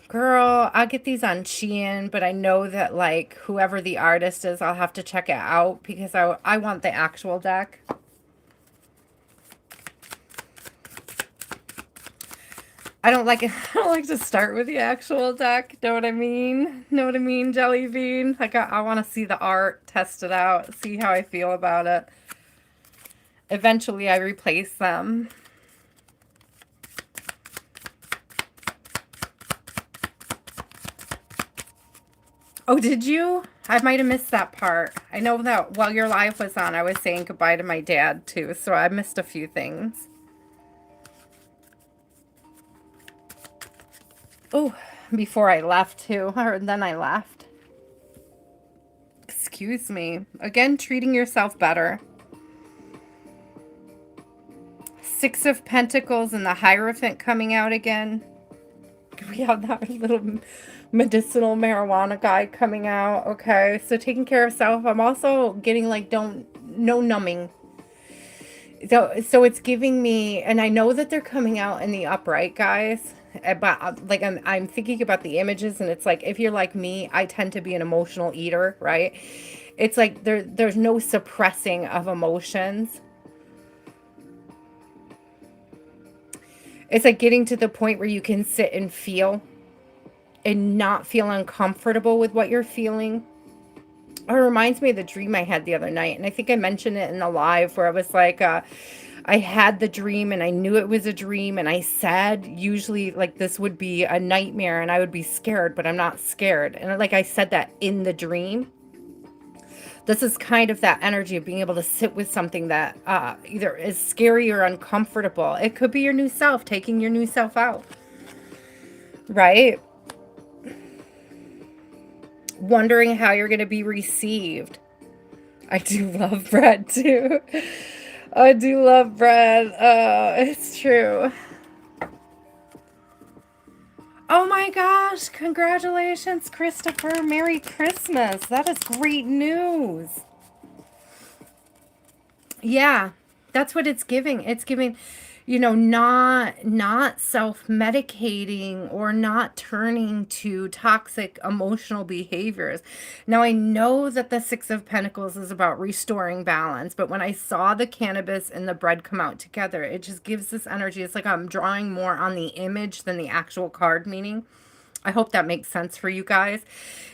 girl, I'll get these on Shein, but I know that like whoever the artist is, I'll have to check it out because I want the actual deck. I don't like to start with the actual deck. Know what I mean? Know what I mean, Jelly Bean? Like I want to see the art, test it out, see how I feel about it. Eventually I replace them. Oh, did you? I might have missed that part. I know that while your live was on, I was saying goodbye to my dad too, so I missed a few things. Oh, before I left too, or then I left. Excuse me. Again, treating yourself better. Six of Pentacles and the Hierophant coming out again. We have that little medicinal marijuana guy coming out. Okay, so taking care of self. I'm also getting like no numbing. So it's giving me, and I know that they're coming out in the upright, guys. But like I'm thinking about the images, and it's like if you're like me, I tend to be an emotional eater, right? It's like there's no suppressing of emotions. It's like getting to the point where you can sit and feel and not feel uncomfortable with what you're feeling. It reminds me of the dream I had the other night, and I think I mentioned it in the live where I was like, I had the dream and I knew it was a dream, and I said usually like this would be a nightmare and I would be scared, but I'm not scared. And like I said that in the dream. This is kind of that energy of being able to sit with something that either is scary or uncomfortable. It could be your new self, taking your new self out, right? Wondering how you're going to be received. I do love bread too. I do love bread. It's true. Oh my gosh, congratulations, Christopher. Merry Christmas. That is great news. Yeah, that's what it's giving. It's giving, not self-medicating or not turning to toxic emotional behaviors. Now, I know that the Six of Pentacles is about restoring balance, but when I saw the cannabis and the bread come out together, it just gives this energy. It's like I'm drawing more on the image than the actual card meaning. I hope that makes sense for you guys.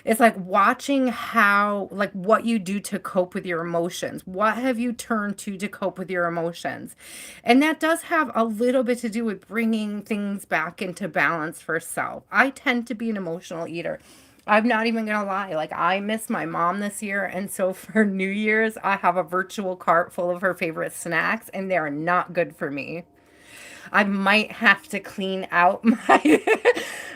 It's like watching how, like what you do to cope with your emotions. What have you turned to cope with your emotions? And that does have a little bit to do with bringing things back into balance for self. I tend to be an emotional eater. I'm not even going to lie. Like I miss my mom this year. And so for New Year's, I have a virtual cart full of her favorite snacks, and they're not good for me. I might have to clean out my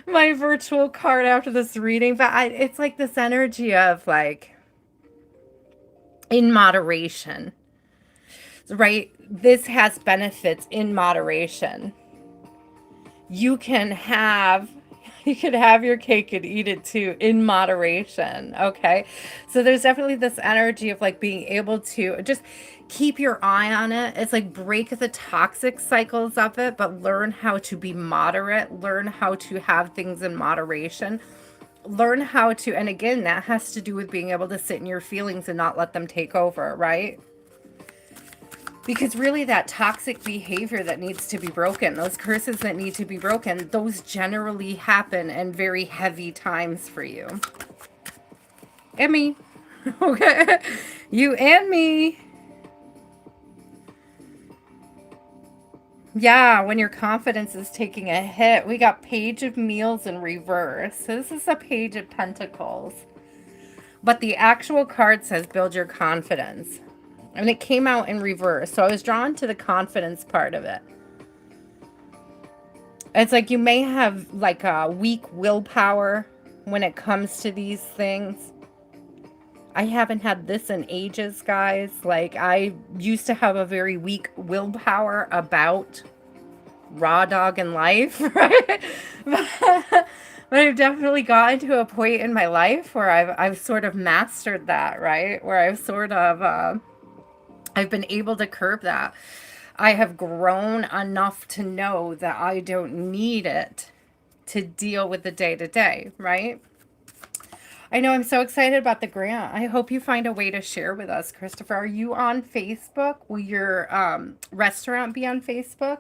my virtual card after this reading, but it's like this energy of like in moderation, right? This has benefits in moderation. You can have your cake and eat it too in moderation. Okay. So there's definitely this energy of like being able to just keep your eye on it. It's like break the toxic cycles of it, but learn how to be moderate, learn how to have things in moderation, learn how to, and again, that has to do with being able to sit in your feelings and not let them take over, right? Because really, that toxic behavior that needs to be broken, those curses that need to be broken, those generally happen in very heavy times for you. And me. Okay. You and me. Yeah, when your confidence is taking a hit. We got Page of Meals in reverse. So this is a Page of Pentacles. But the actual card says build your confidence. And it came out in reverse. So I was drawn to the confidence part of it. It's like you may have like a weak willpower when it comes to these things. I haven't had this in ages, guys. Like, I used to have a very weak willpower about raw dog in life, right? But I've definitely gotten to a point in my life where I've sort of mastered that, right? Where I've sort of I've been able to curb that. I have grown enough to know that I don't need it to deal with the day-to-day, right? I know, I'm so excited about the grant. I hope you find a way to share with us, Christopher. Are you on Facebook? Will your restaurant be on Facebook?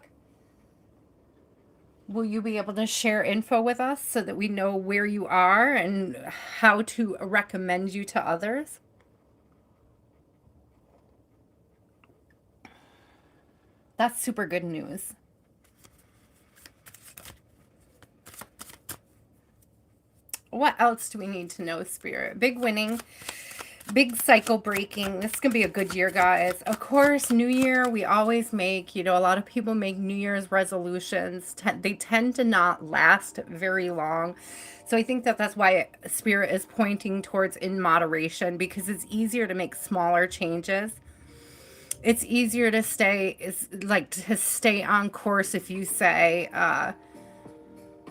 Will you be able to share info with us so that we know where you are and how to recommend you to others? That's super good news. What else do we need to know, Spirit? Big winning, big cycle breaking. This is going to be a good year, guys. Of course, New Year, we always make, a lot of people make New Year's resolutions. They tend to not last very long. So I think that that's why Spirit is pointing towards in moderation, because it's easier to make smaller changes. It's easier to stay on course if you say,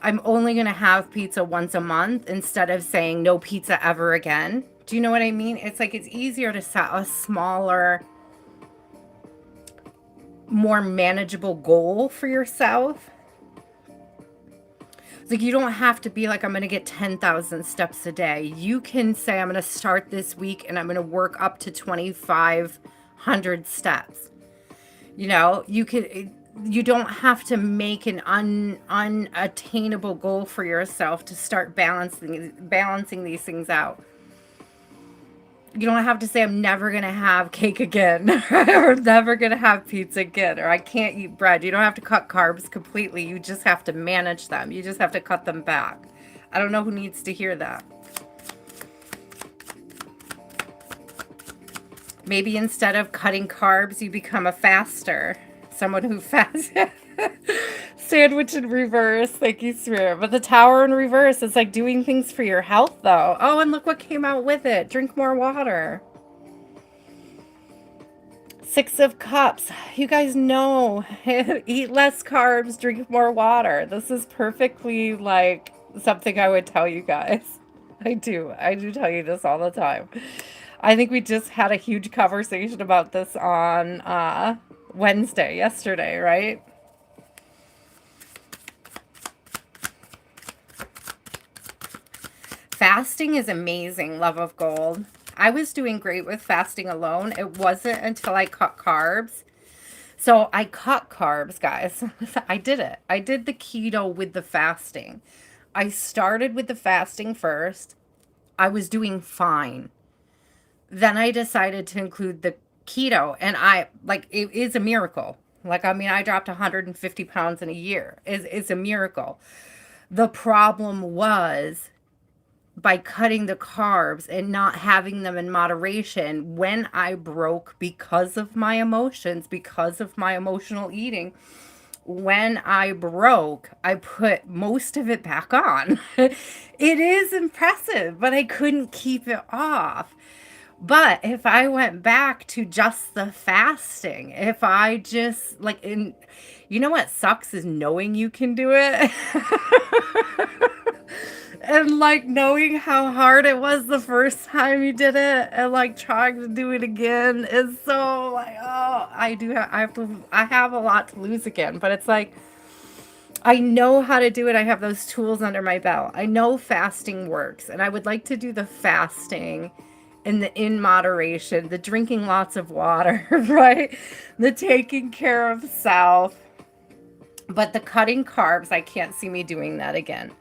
I'm only going to have pizza once a month instead of saying no pizza ever again. Do you know what I mean? It's like it's easier to set a smaller, more manageable goal for yourself. It's like you don't have to be like, I'm going to get 10,000 steps a day. You can say, I'm going to start this week and I'm going to work up to 2,500 steps. You don't have to make an unattainable goal for yourself to start balancing these things out. You don't have to say, I'm never going to have cake again, or never going to have pizza again, or I can't eat bread. You don't have to cut carbs completely. You just have to manage them. You just have to cut them back. I don't know who needs to hear that. Maybe instead of cutting carbs, you become a faster. Someone who fasts. Sandwich in reverse. Thank you, Spirit. But the Tower in reverse is like doing things for your health, though. Oh, and look what came out with it. Drink more water. Six of Cups. You guys know. Eat less carbs, drink more water. This is perfectly like something I would tell you guys. I do tell you this all the time. I think we just had a huge conversation about this on yesterday, right? Fasting is amazing, Love of Gold. I was doing great with fasting alone. It wasn't until I cut carbs. So I cut carbs, guys. I did it. I did the keto with the fasting. I started with the fasting first. I was doing fine. Then I decided to include the keto, and it is a miracle. I dropped 150 pounds in a year. It's a miracle. The problem was by cutting the carbs and not having them in moderation, when I broke because of my emotions, because of my emotional eating, when I broke, I put most of it back on. It is impressive, but I couldn't keep it off. But if I went back to just the fasting, if I just you know what sucks is knowing you can do it. And like knowing how hard it was the first time you did it and like trying to do it again is so like, oh, I have a lot to lose again, but it's like I know how to do it. I have those tools under my belt. I know fasting works, and I would like to do the fasting in moderation, the drinking lots of water, right? The taking care of self. But the cutting carbs, I can't see me doing that again.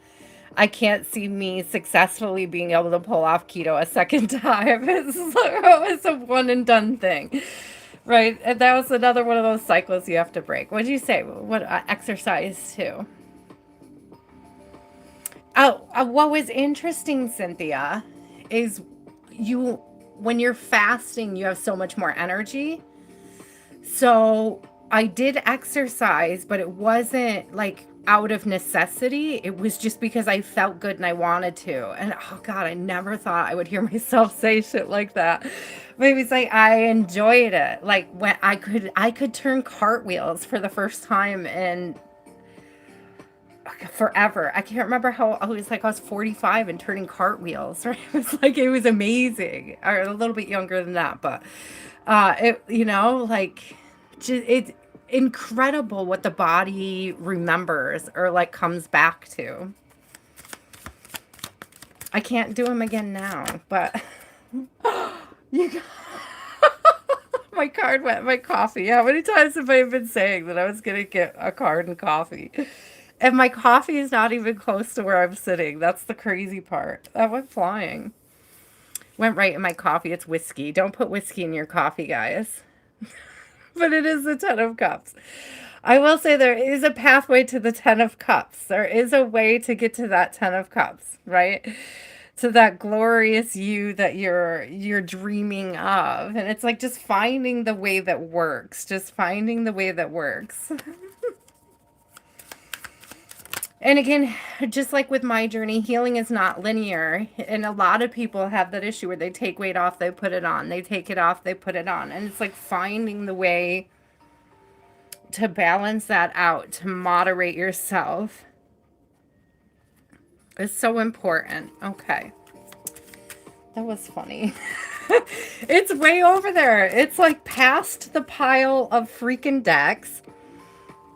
I can't see me successfully being able to pull off keto a second time. It's a one and done thing. Right? And that was another one of those cycles you have to break. What did you say? What exercise too? Oh, what was interesting, Cynthia, is you when you're fasting, you have so much more energy. So I did exercise, but it wasn't like out of necessity. It was just because I felt good and I wanted to. And oh God, I never thought I would hear myself say shit like that. Maybe it's like I enjoyed it. Like when I could turn cartwheels for the first time in forever. I can't remember how I was like I was 45 and turning cartwheels. Right? It was amazing. Or a little bit younger than that, but it like just it's incredible what the body remembers or like comes back to. I can't do them again now, but you my card went my coffee. How many times have I been saying that I was gonna get a card and coffee? And my coffee is not even close to where I'm sitting. That's the crazy part. That went flying. Went right in my coffee. It's whiskey. Don't put whiskey in your coffee, guys. But it is the 10 of cups. I will say there is a pathway to the 10 of cups. There is a way to get to that 10 of cups, right? To that glorious you that you're dreaming of. And it's like just finding the way that works. Just finding the way that works. And again, just like with my journey, healing is not linear. And a lot of people have that issue where they take weight off, they put it on. They take it off, they put it on. And it's like finding the way to balance that out, to moderate yourself is so important. Okay. That was funny. It's way over there. It's like past the pile of freaking decks.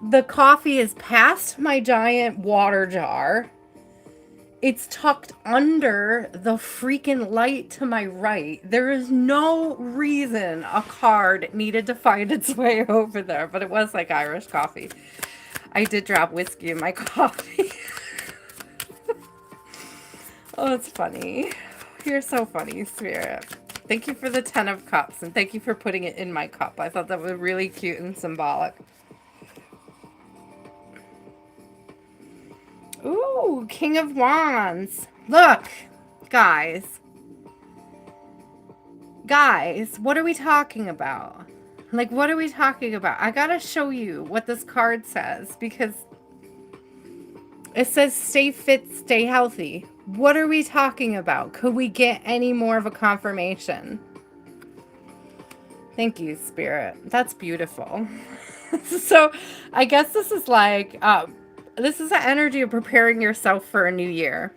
The coffee is past my giant water jar. It's tucked under the freaking light to my right. There is no reason a card needed to find its way over there, but it was like Irish coffee. I did drop whiskey in my coffee. Oh, it's funny. You're so funny, Spirit. Thank you for the 10 of cups, and thank you for putting it in my cup. I thought that was really cute and symbolic. Ooh, King of Wands. Look, guys. Guys, what are we talking about? Like, what are we talking about? I gotta show you what this card says because it says stay fit, stay healthy. What are we talking about? Could we get any more of a confirmation? Thank you, Spirit. That's beautiful. So I guess this is like, this is the energy of preparing yourself for a new year.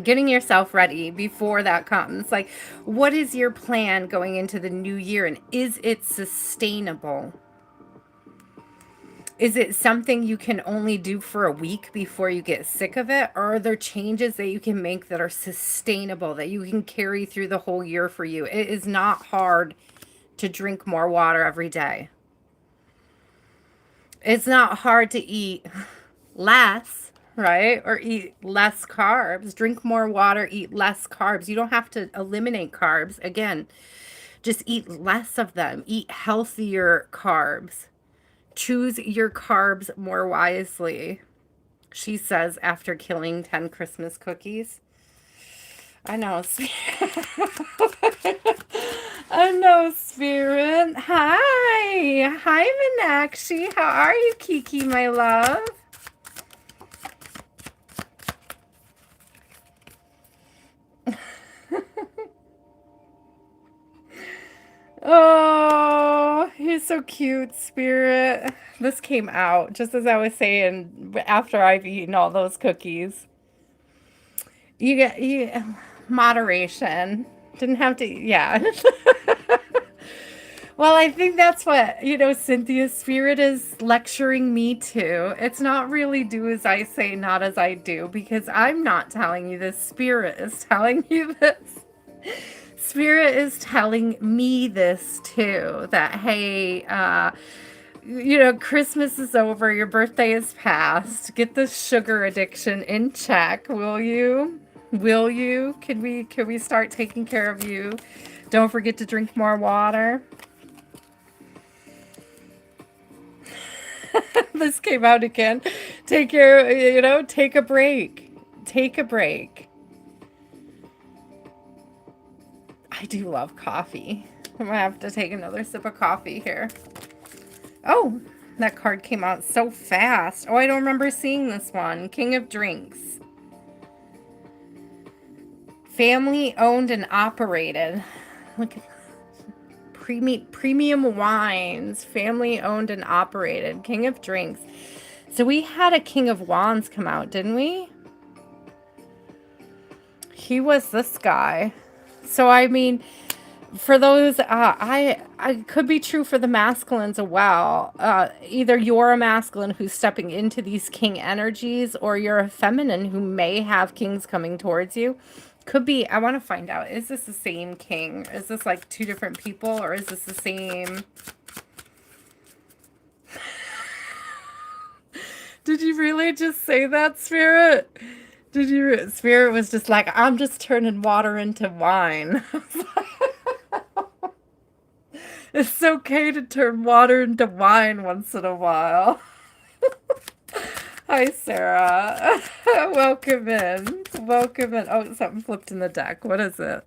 Getting yourself ready before that comes. Like, what is your plan going into the new year, and is it sustainable? Is it something you can only do for a week before you get sick of it? Or are there changes that you can make that are sustainable, that you can carry through the whole year for you? It is not hard to drink more water every day. It's not hard to eat less, right? Or eat less carbs. Drink more water, eat less carbs. You don't have to eliminate carbs. Again, just eat less of them. Eat healthier carbs. Choose your carbs more wisely, she says after killing 10 Christmas cookies. I know, Spirit. I know, Spirit. Hi. Hi, Meenakshi. How are you, Kiki, my love? Oh, he's so cute, Spirit. This came out just as I was saying after I've eaten all those cookies. You get moderation. Didn't have to, yeah. Well, I think that's what, Cynthia's spirit is lecturing me to. It's not really do as I say, not as I do, because I'm not telling you this. Spirit is telling you this. Spirit is telling me this too, that, hey, Christmas is over, your birthday is past. Get this sugar addiction in check, will you? Will you? Can we start taking care of you? Don't forget to drink more water. This came out again. Take care, take a break. Take a break. I do love coffee. I'm gonna have to take another sip of coffee here. Oh, that card came out so fast. Oh, I don't remember seeing this one. King of Drinks. Family owned and operated. Look at premium wines. Family owned and operated. King of Drinks. So we had a King of Wands come out, didn't we? He was this guy. So, I mean, for those, I could be true for the masculines as well. Either you're a masculine who's stepping into these king energies, or you're a feminine who may have kings coming towards you. Could be, I want to find out, is this the same king? Is this like two different people, or is this the same? Did you really just say that, Spirit? Spirit was just like, I'm just turning water into wine. It's okay to turn water into wine once in a while. Hi, Sarah. Welcome in. Welcome in. Oh, something flipped in the deck. What is it?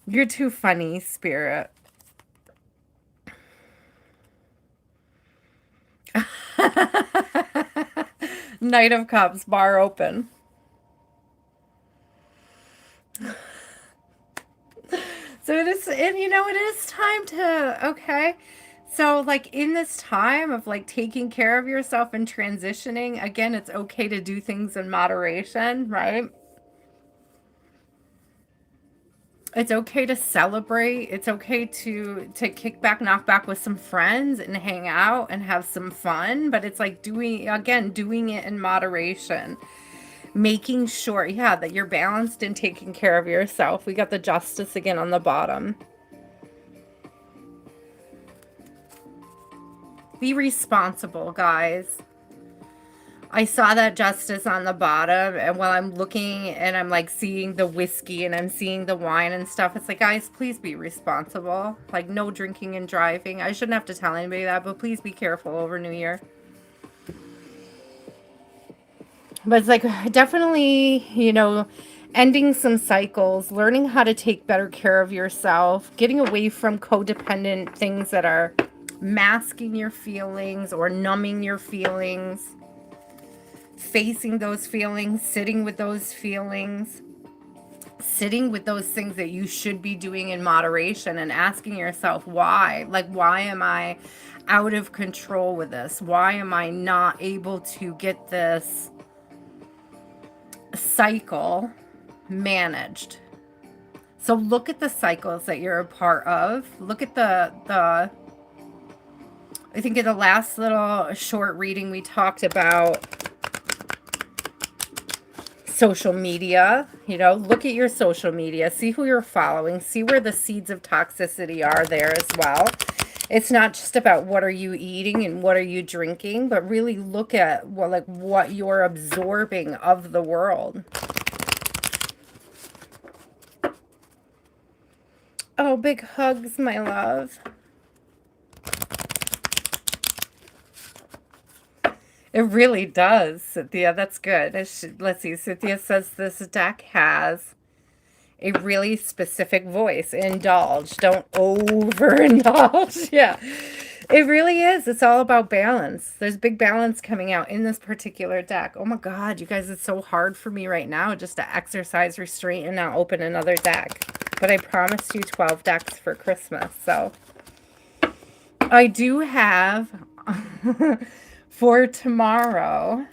You're too funny, Spirit. Knight of Cups, bar open. So it is, and it is time to, okay. So like in this time of like taking care of yourself and transitioning, again, it's okay to do things in moderation, right? It's okay to celebrate. It's okay to kick back, knock back with some friends and hang out and have some fun, but it's like doing it in moderation. Making sure, yeah, that you're balanced and taking care of yourself. We got the Justice again on the bottom. Be responsible, guys. I saw that Justice on the bottom, and while I'm looking and I'm like seeing the whiskey and I'm seeing the wine and stuff, it's like, guys, please be responsible. Like, no drinking and driving. I shouldn't have to tell anybody that, but please be careful over New Year. But it's like definitely, ending some cycles, learning how to take better care of yourself, getting away from codependent things that are masking your feelings or numbing your feelings, facing those feelings, sitting with those feelings, sitting with those things that you should be doing in moderation and asking yourself why. Like, why am I out of control with this? Why am I not able to get this cycle managed? So look at the cycles that you're a part of. Look at the I think in the last little short reading we talked about social media. Look at your social media, see who you're following, see where the seeds of toxicity are there as well. It's not just about what are you eating and what are you drinking, but really look at what you're absorbing of the world. Oh, big hugs, my love. It really does, Cynthia. That's good. Let's see. Cynthia says this deck has a really specific voice. Indulge. Don't overindulge. Yeah. It really is. It's all about balance. There's big balance coming out in this particular deck. Oh my God, you guys, it's so hard for me right now just to exercise restraint and not open another deck. But I promised you 12 decks for Christmas. So I do have... for tomorrow,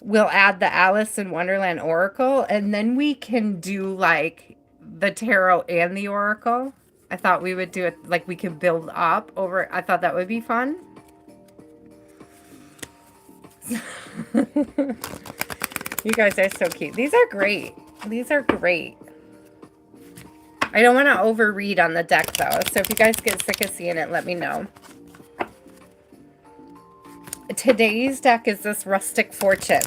we'll add the Alice in Wonderland Oracle, and then we can do like the tarot and the Oracle. I thought we would do it like we could build up over. I thought that would be fun. You guys are so cute. These are great. These are great. I don't want to overread on the deck though, so if you guys get sick of seeing it, let me know. Today's deck is this Rustic Fortune.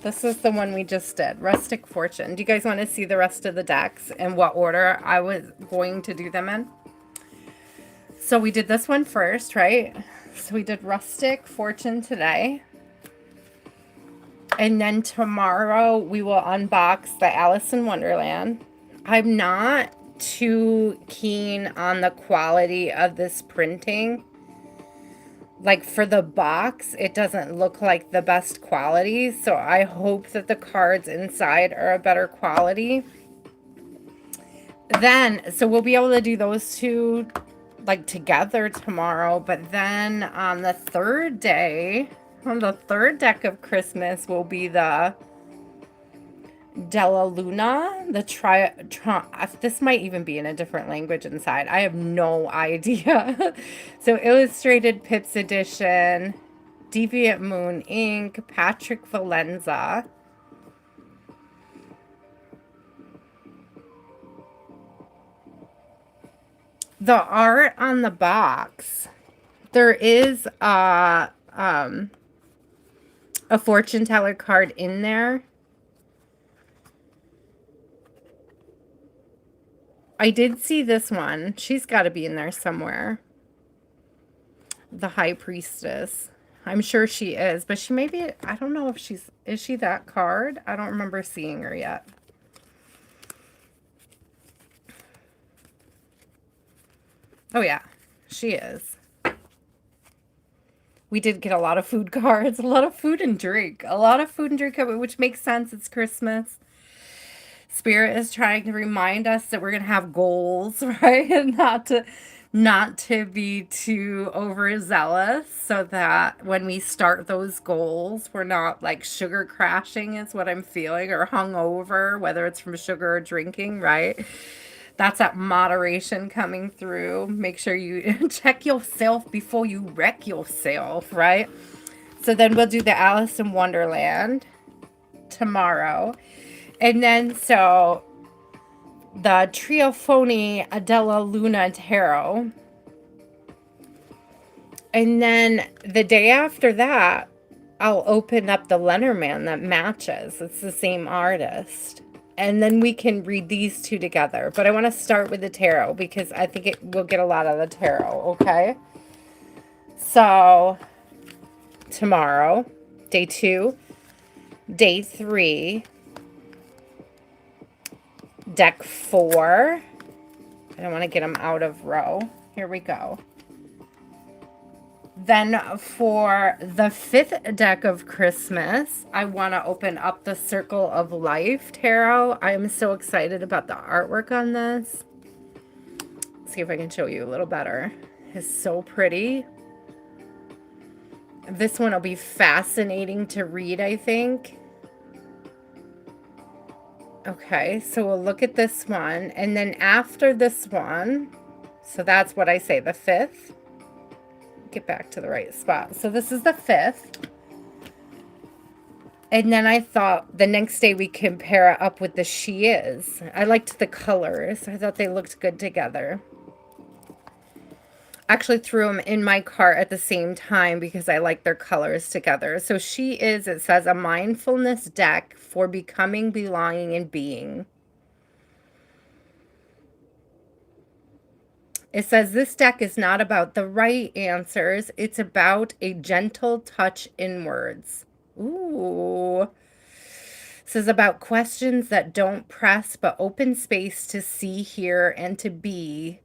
This is the one we just did, Rustic Fortune. Do you guys want to see the rest of the decks and what order I was going to do them in? So we did this one first, right? So we did Rustic Fortune today. And then tomorrow we will unbox the Alice in Wonderland. I'm not too keen on the quality of this printing. Like for the box, it doesn't look like the best quality. So I hope that the cards inside are a better quality. Then, so we'll be able to do those two like together tomorrow. But then on the third day, on the third deck of Christmas will be the Della Luna, the this might even be in a different language inside. I have no idea. So Illustrated Pips Edition, Deviant Moon Ink, Patrick Valenza. The art on the box, there is a fortune teller card in there. I did see this one. She's got to be in there somewhere. The High Priestess. I'm sure she is, but she may be, I don't know if is she that card? I don't remember seeing her yet. Oh yeah, she is. We did get a lot of food cards, a lot of food and drink, which makes sense. It's Christmas. Spirit is trying to remind us that we're going to have goals, right? And not to be too overzealous, so that when we start those goals, we're not like sugar crashing is what I'm feeling, or hungover, whether it's from sugar or drinking, right? That's that moderation coming through. Make sure you check yourself before you wreck yourself, right? So then we'll do the Alice in Wonderland tomorrow. And then, so, the Triophony Della Luna Tarot. And then the day after that, I'll open up the Lenormand that matches. It's the same artist. And then we can read these two together. But I want to start with the tarot because I think we'll get a lot out of the tarot, okay? So, tomorrow, day 2, day 3, deck 4. I don't want to get them out of row. Here we go. Then for the 5th deck of Christmas, I want to open up the Circle of Life Tarot. I am so excited about the artwork on this. Let's see if I can show you a little better. It's so pretty. This one will be fascinating to read, I think. Okay, so we'll look at this one. And then after this one, so that's what I say, the 5th. Get back to the right spot. So this is the 5th. And then I thought the next day we compare it up with the She Is. I liked the colors. I thought they looked good together. Actually threw them in my cart at the same time because I like their colors together. So She Is, it says, a mindfulness deck for becoming, belonging, and being. It says this deck is not about the right answers. It's about a gentle touch inwards. Ooh. This is about questions that don't press but open space to see, hear, and to be.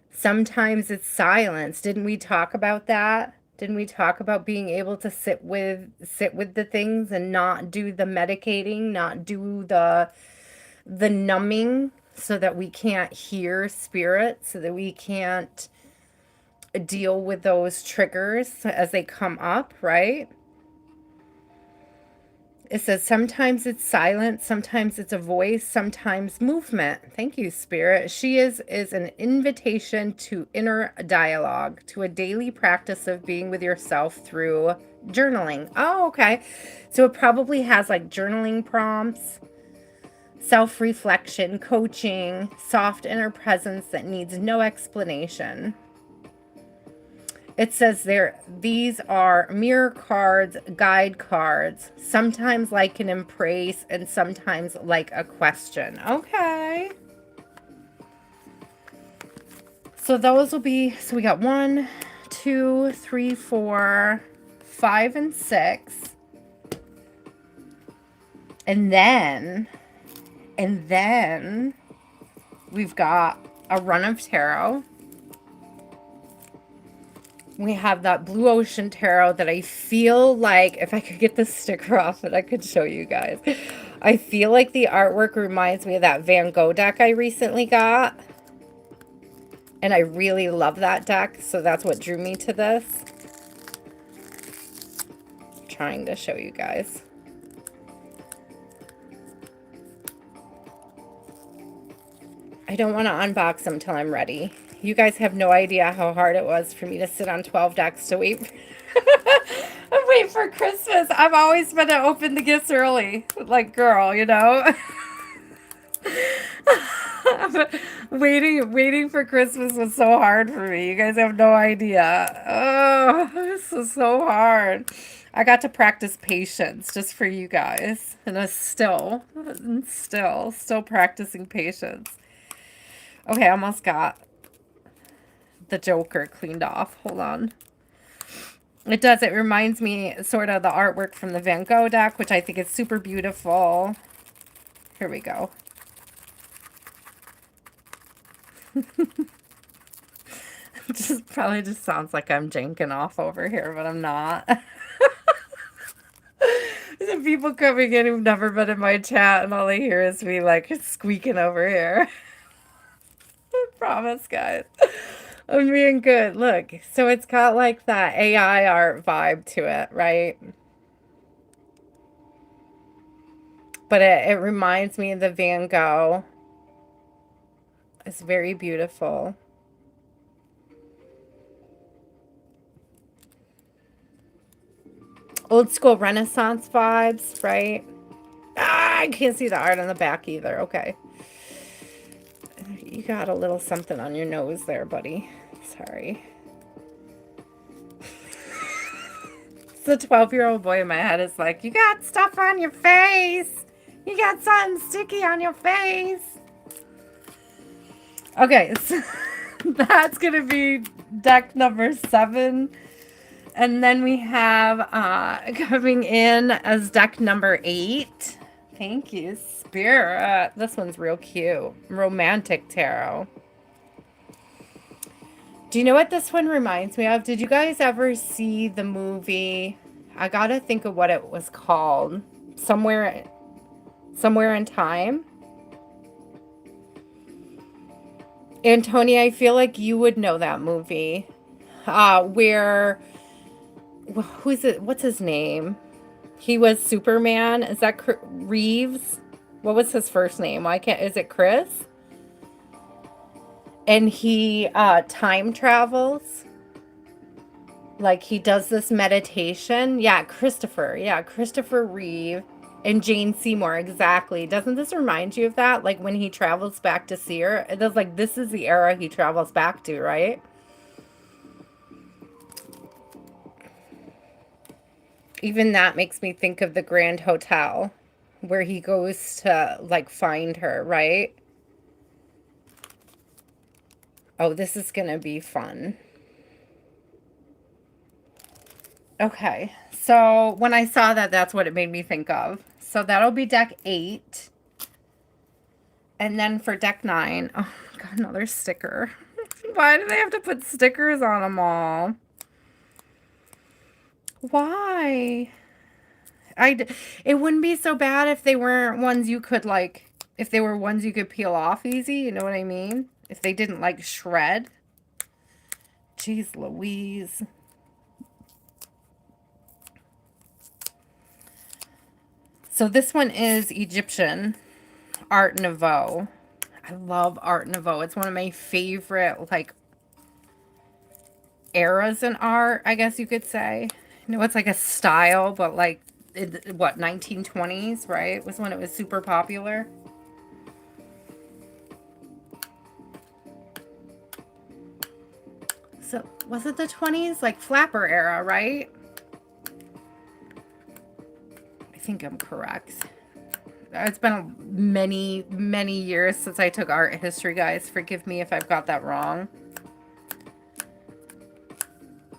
Sometimes it's silence. Didn't we talk about that? Didn't we talk about being able to sit with the things and not do the medicating, not do the numbing, so that we can't hear spirit, so that we can't deal with those triggers as they come up, right? It says sometimes it's silence, sometimes it's a voice, sometimes movement. Thank you, Spirit. She is an invitation to inner dialogue, to a daily practice of being with yourself through journaling. Oh, okay. So it probably has like journaling prompts, self-reflection, coaching, soft inner presence that needs no explanation. It says there, these are mirror cards, guide cards, sometimes like an embrace and sometimes like a question. Okay. So those will be, so we got 1, 2, 3, 4, 5, and 6. And then we've got a run of tarot. We have that Blue Ocean Tarot that I feel like, if I could get the sticker off it, I could show you guys. I feel like the artwork reminds me of that Van Gogh deck I recently got. And I really love that deck, so that's what drew me to this. I'm trying to show you guys. I don't want to unbox them till I'm ready. You guys have no idea how hard it was for me to sit on 12 decks to wait for Christmas. I've always been to open the gifts early. Like, girl, you know? waiting for Christmas was so hard for me. You guys have no idea. Oh, this is so hard. I got to practice patience just for you guys. And I'm still practicing patience. Okay, I almost got the Joker cleaned off. Hold on. It does. It reminds me sort of the artwork from the Van Gogh deck, which I think is super beautiful. Here we go. Probably just sounds like I'm janking off over here, but I'm not. There's people coming in who've never been in my chat, and all they hear is me like squeaking over here. I promise, guys. I'm being good. Look, so it's got like that AI art vibe to it, right? But it reminds me of the Van Gogh. It's very beautiful. Old school Renaissance vibes, right? Ah, I can't see the art on the back either. Okay. You got a little something on your nose there, buddy. Sorry. The 12-year-old boy in my head is like, you got stuff on your face. You got something sticky on your face. Okay, so that's going to be deck number 7. And then we have coming in as deck number 8. Thank you, Spirit. This one's real cute. Romantic Tarot. Do you know what this one reminds me of? Did you guys ever see the movie? I gotta think of what it was called. Somewhere in Time. Antonia, I feel like you would know that movie. Where, who's it? What's his name? He was Superman. Is that Reeves? What was his first name? Why can't? Is it Chris? And he time travels. Like he does this meditation. Yeah, Christopher. Yeah, Christopher Reeve and Jane Seymour. Exactly. Doesn't this remind you of that? Like when he travels back to see her. It does. Like this is the era he travels back to, right? Even that makes me think of the Grand Hotel where he goes to like find her, right? Oh, this is going to be fun. Okay, so when I saw that, that's what it made me think of. So that'll be deck 8. And then for deck 9, oh, God, another sticker. Why do they have to put stickers on them all? Why? It wouldn't be so bad if they weren't ones you could like, if they were ones you could peel off easy, you know what I mean? If they didn't like shred. Jeez Louise. So this one is Egyptian Art Nouveau. I love Art Nouveau. It's one of my favorite, like, eras in art, I guess you could say. You know, it's like a style, but like, what, 1920s, right? Was when it was super popular. So, was it the 20s? Like, flapper era, right? I think I'm correct. It's been many, many years since I took art history, guys. Forgive me if I've got that wrong.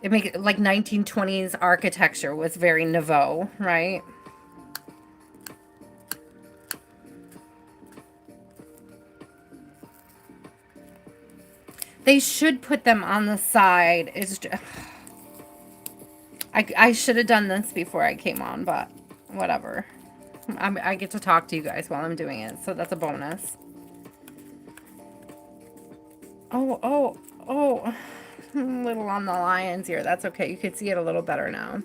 It makes it like 1920s architecture was very Nouveau, right? They should put them on the side. It's just, I should have done this before I came on, but whatever. I get to talk to you guys while I'm doing it, so that's a bonus. Oh. A little on the lion's ear. That's okay. You could see it a little better now.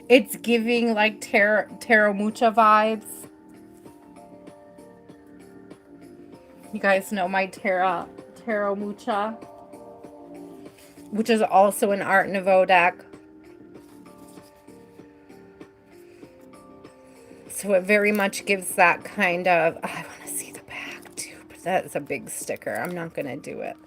It's giving like Tarot Mucha vibes. You guys know my Tarot Mucha, which is also an Art Nouveau deck. So it very much gives that kind of, I want to see the back too, but that's a big sticker. I'm not going to do it.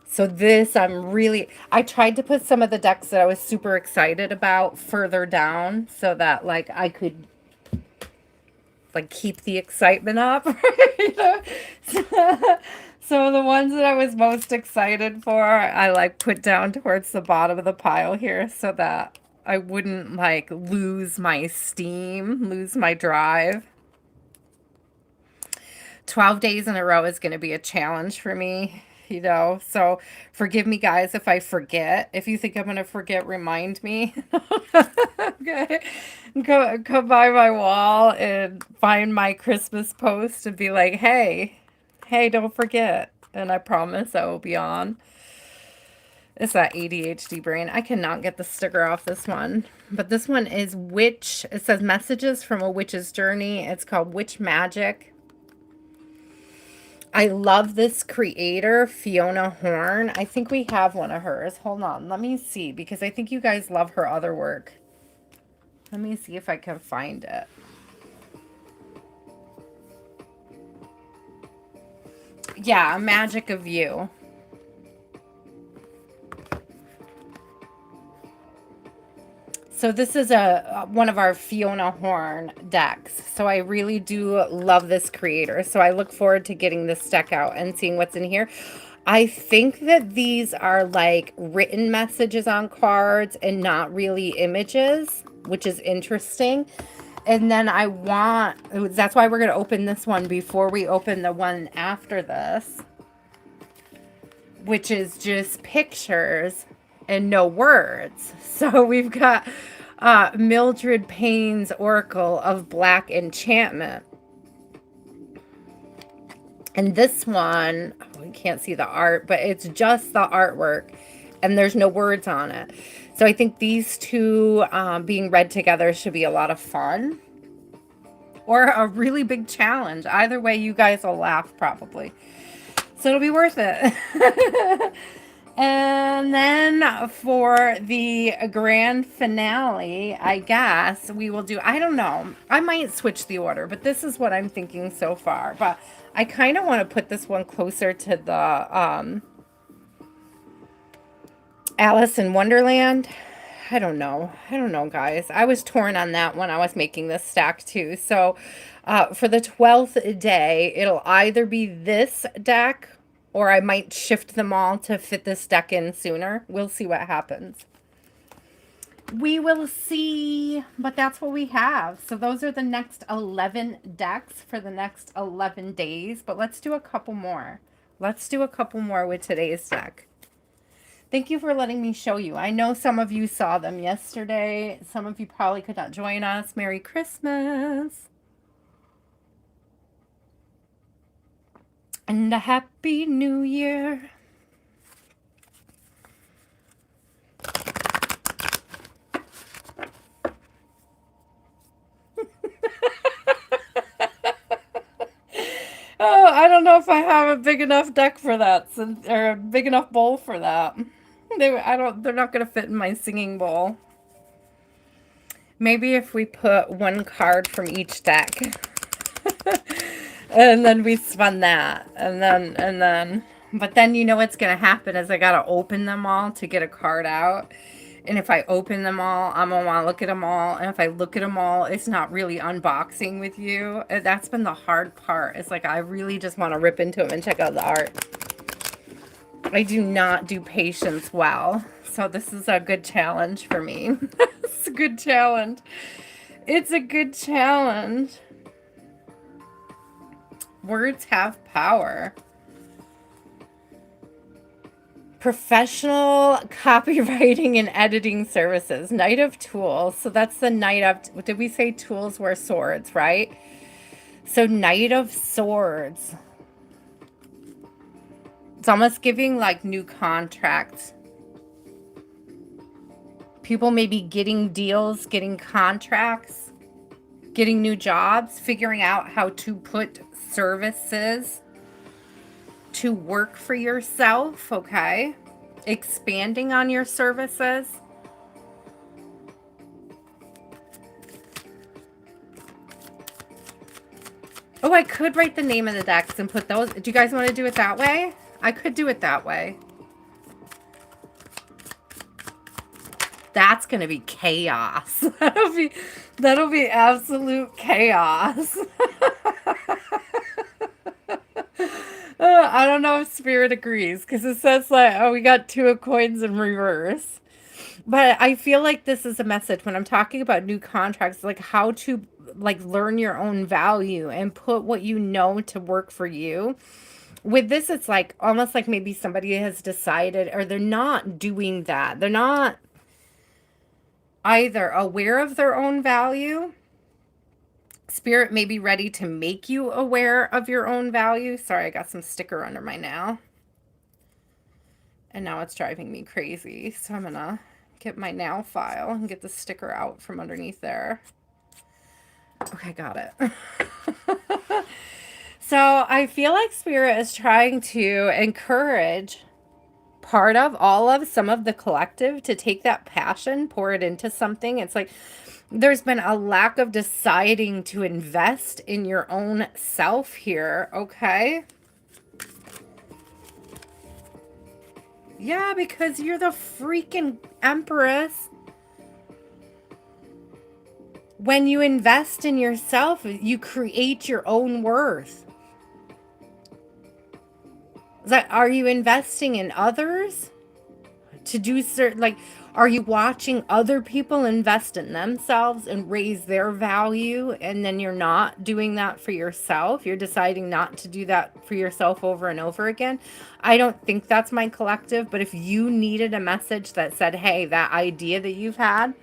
So this, I tried to put some of the decks that I was super excited about further down so that like I could like keep the excitement up. So the ones that I was most excited for, I like put down towards the bottom of the pile here so that I wouldn't like lose my steam, lose my drive. 12 days in a row is going to be a challenge for me, you know, so forgive me guys if I forget. If you think I'm going to forget, remind me. Okay, come by my wall and find my Christmas post and be like, hey, don't forget. And I promise I will be on. It's that ADHD brain. I cannot get the sticker off this one. But this one is Witch. It says Messages from a Witch's Journey. It's called Witch Magic. I love this creator, Fiona Horn. I think we have one of hers. Hold on. Let me see, because I think you guys love her other work. Let me see if I can find it. Yeah, Magic of You. So this is one of our Fiona Horn decks. So I really do love this creator. So I look forward to getting this deck out and seeing what's in here. I think that these are like written messages on cards and not really images, which is interesting. And then that's why we're going to open this one before we open the one after this, which is just pictures and no words. So we've got Mildred Payne's Oracle of Black Enchantment. And this one, we can't see the art, but it's just the artwork and there's no words on it. So I think these two being read together should be a lot of fun or a really big challenge. Either way, you guys will laugh probably. So it'll be worth it. And then for the grand finale, I guess we will do, I don't know, I might switch the order, but this is what I'm thinking so far. But I kind of want to put this one closer to the Alice in Wonderland. I don't know, guys. I was torn on that when I was making this stack too. So for the 12th day, it'll either be this deck or I might shift them all to fit this deck in sooner. We'll see what happens. We will see, but that's what we have. So those are the next 11 decks for the next 11 days. But let's do a couple more. Let's do a couple more with today's deck. Thank you for letting me show you. I know some of you saw them yesterday. Some of you probably could not join us. Merry Christmas. And a Happy New Year. I don't know if I have a big enough deck for that, or a big enough bowl for that. They're not gonna fit in my singing bowl. Maybe if we put one card from each deck. And then we spun that. But then you know what's gonna happen is I gotta open them all to get a card out. And if I open them all, I'm gonna want to look at them all. And if I look at them all, it's not really unboxing with you. And that's been the hard part. It's like I really just want to rip into them and check out the art. I do not do patience well. So this is a good challenge for me. It's a good challenge. It's a good challenge. Words have power. Professional copywriting and editing services. Knight of Tools. So that's the Knight of... Did we say tools were swords, right? So Knight of Swords. It's almost giving like new contracts. People may be getting deals, getting contracts, getting new jobs, figuring out how to put services to work for yourself, okay? Expanding on your services. Oh, I could write the name of the decks and put those. Do you guys want to do it that way? I could do it that way. That's going to be chaos. That'll be absolute chaos. I don't know if Spirit agrees because it says like, oh, we got 2 of coins in reverse. But I feel like this is a message when I'm talking about new contracts, like how to like learn your own value and put what you know to work for you. With this, it's like almost like maybe somebody has decided, or they're not doing that. They're not either aware of their own value. Spirit may be ready to make you aware of your own value. Sorry, I got some sticker under my nail. And now it's driving me crazy. So I'm going to get my nail file and get the sticker out from underneath there. Okay, got it. So I feel like Spirit is trying to encourage part of, all of, some of the collective to take that passion, pour it into something. It's like there's been a lack of deciding to invest in your own self here, okay? Yeah, because you're the freaking Empress. When you invest in yourself, you create your own worth. Are you investing in others to do certain, like, are you watching other people invest in themselves and raise their value, and then you're not doing that for yourself? You're deciding not to do that for yourself over and over again. I don't think that's my collective, but if you needed a message that said, hey, that idea that you've had,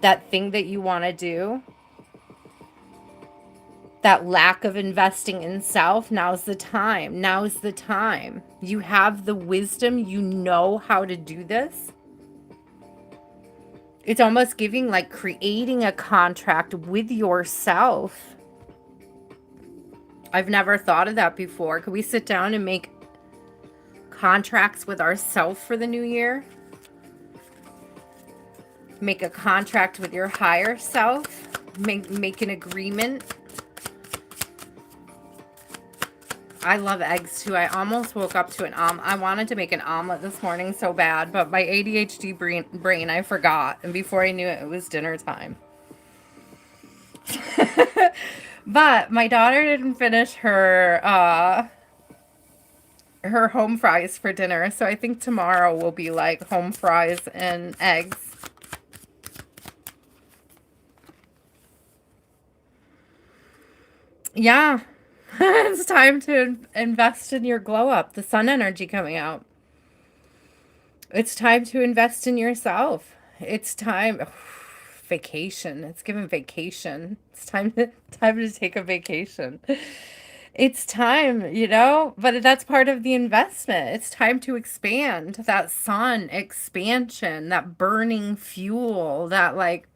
that thing that you want to do, that lack of investing in self, now's the time. Now's the time. You have the wisdom. You know how to do this. It's almost giving like creating a contract with yourself. I've never thought of that before. Could we sit down and make contracts with ourselves for the new year? Make a contract with your higher self. Make an agreement. I love eggs too. I almost woke up to an omelet. I wanted to make an omelet this morning so bad, but my ADHD brain, I forgot. And before I knew it, it was dinner time. But my daughter didn't finish her home fries for dinner. So I think tomorrow will be like home fries and eggs. Yeah. It's time to invest in your glow up, the sun energy coming out. It's time to invest in yourself. It's time. Vacation. It's given vacation. It's time to take a vacation. It's time, you know, but that's part of the investment. It's time to expand, that sun expansion, that burning fuel, that like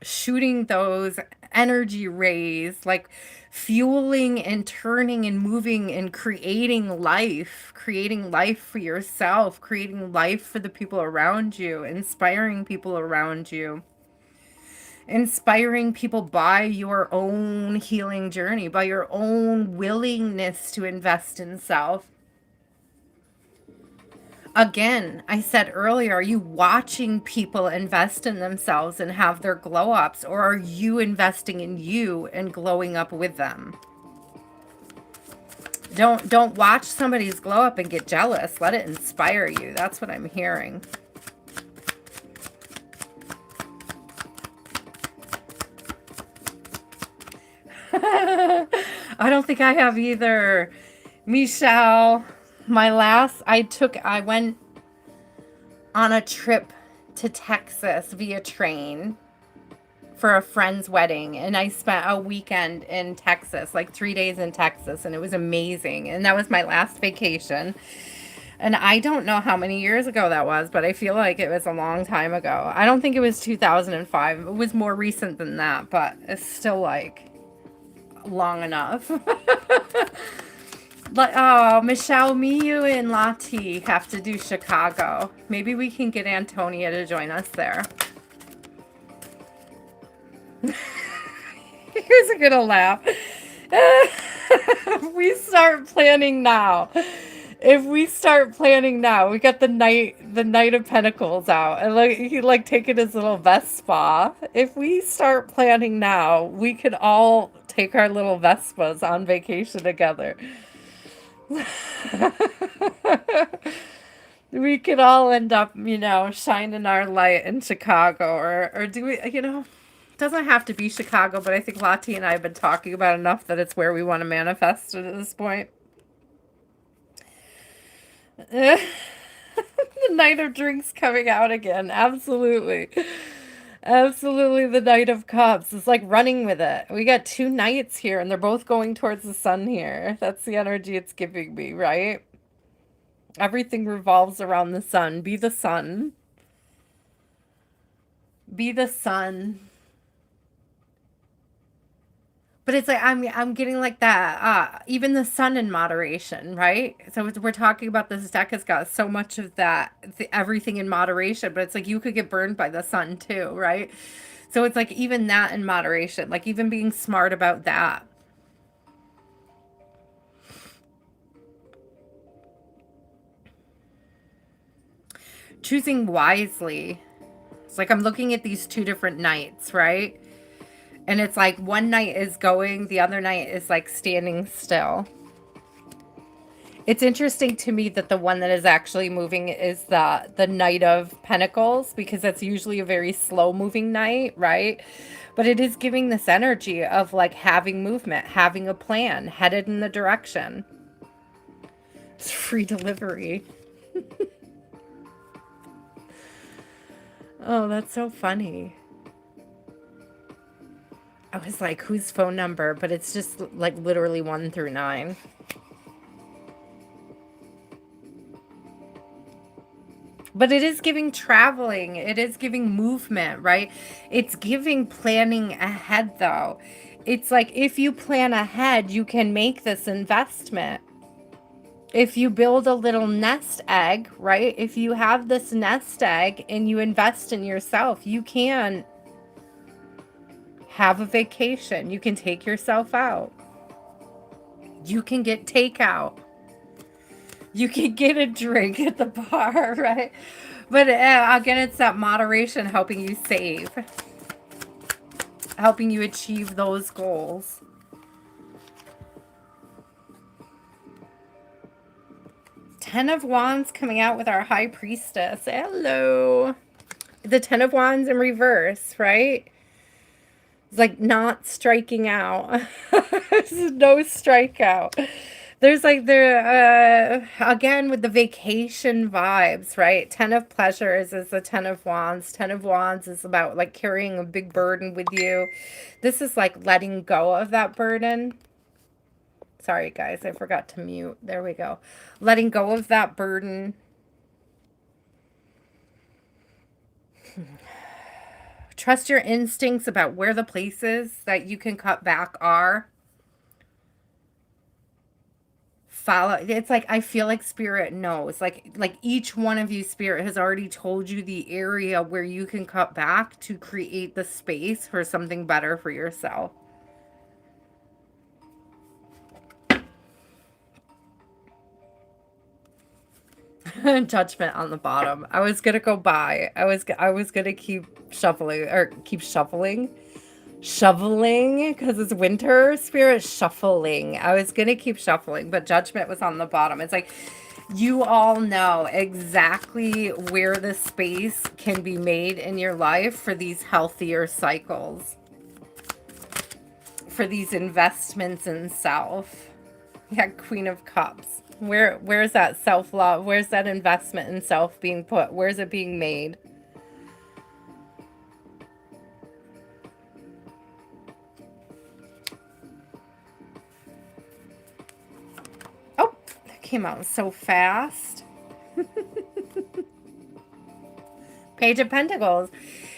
shooting those energy rays, like fueling and turning and moving and creating life for yourself, creating life for the people around you, inspiring people around you, inspiring people by your own healing journey, by your own willingness to invest in self. Again, I said earlier, are you watching people invest in themselves and have their glow ups, or are you investing in you and glowing up with them? Don't watch somebody's glow up and get jealous. Let it inspire you. That's what I'm hearing. I don't think I have either. Michelle, I went on a trip to Texas via train for a friend's wedding, and I spent a weekend in Texas, like 3 days in Texas, and it was amazing. And that was my last vacation. And I don't know how many years ago that was, but I feel like it was a long time ago. I don't think it was 2005. It was more recent than that, but it's still like long enough. But oh, Michelle, me, you, and Lati have to do Chicago. Maybe we can get Antonia to join us there. Who's gonna laugh? We start planning now. If we start planning now, we got the Knight of Pentacles out, and like he like taking his little Vespa. If we start planning now, we could all take our little Vespas on vacation together. We could all end up, shining our light in Chicago, or do we, it doesn't have to be Chicago, but I think Lati and I have been talking about enough that it's where we want to manifest it at this point. The Knight of Drinks coming out again. Absolutely. Absolutely, the Knight of Cups. It's like running with it. We got two knights here, and they're both going towards the sun here. That's the energy it's giving me, right? Everything revolves around the sun. Be the sun. Be the sun. But it's like I'm getting like that. Even the sun in moderation, right? So we're talking about this deck has got so much of that, everything in moderation. But it's like you could get burned by the sun too, right? So it's like even that in moderation, like even being smart about that. Choosing wisely. It's like I'm looking at these two different nights, right? And it's like one night is going, the other night is like standing still. It's interesting to me that the one that is actually moving is the Knight of Pentacles, because that's usually a very slow moving knight, right? But it is giving this energy of like having movement, having a plan, headed in the direction. It's free delivery. Oh, that's so funny. I was like, whose phone number? But it's just like literally 1 through 9. But it is giving traveling. It is giving movement, right? It's giving planning ahead, though. It's like if you plan ahead, you can make this investment. If you build a little nest egg, right? If you have this nest egg and you invest in yourself, you can have a vacation. You can take yourself out. You can get takeout. You can get a drink at the bar, right? But again, it's that moderation helping you save, helping you achieve those goals. Ten of Wands coming out with our High Priestess. Hello. The Ten of Wands in reverse, right? It's like not striking out. There's no strikeout. There's like again with the vacation vibes, right? Ten of Pleasures is the Ten of Wands. Ten of Wands is about like carrying a big burden with you. This is like letting go of that burden. Sorry, guys, I forgot to mute. There we go. Letting go of that burden. Trust your instincts about where the places that you can cut back are. Follow. It's like I feel like spirit knows. Like each one of you, spirit has already told you the area where you can cut back to create the space for something better for yourself. Judgment on the bottom. I was gonna go by. I was gonna keep shuffling or keep shuffling, shoveling because it's winter. Spirit shuffling. I was gonna keep shuffling, but judgment was on the bottom. It's like you all know exactly where the space can be made in your life for these healthier cycles, for these investments in self. Yeah, Queen of Cups. Where's that self-love? Where's that investment in self being put? Where's it being made? Oh, that came out so fast. Page of Pentacles.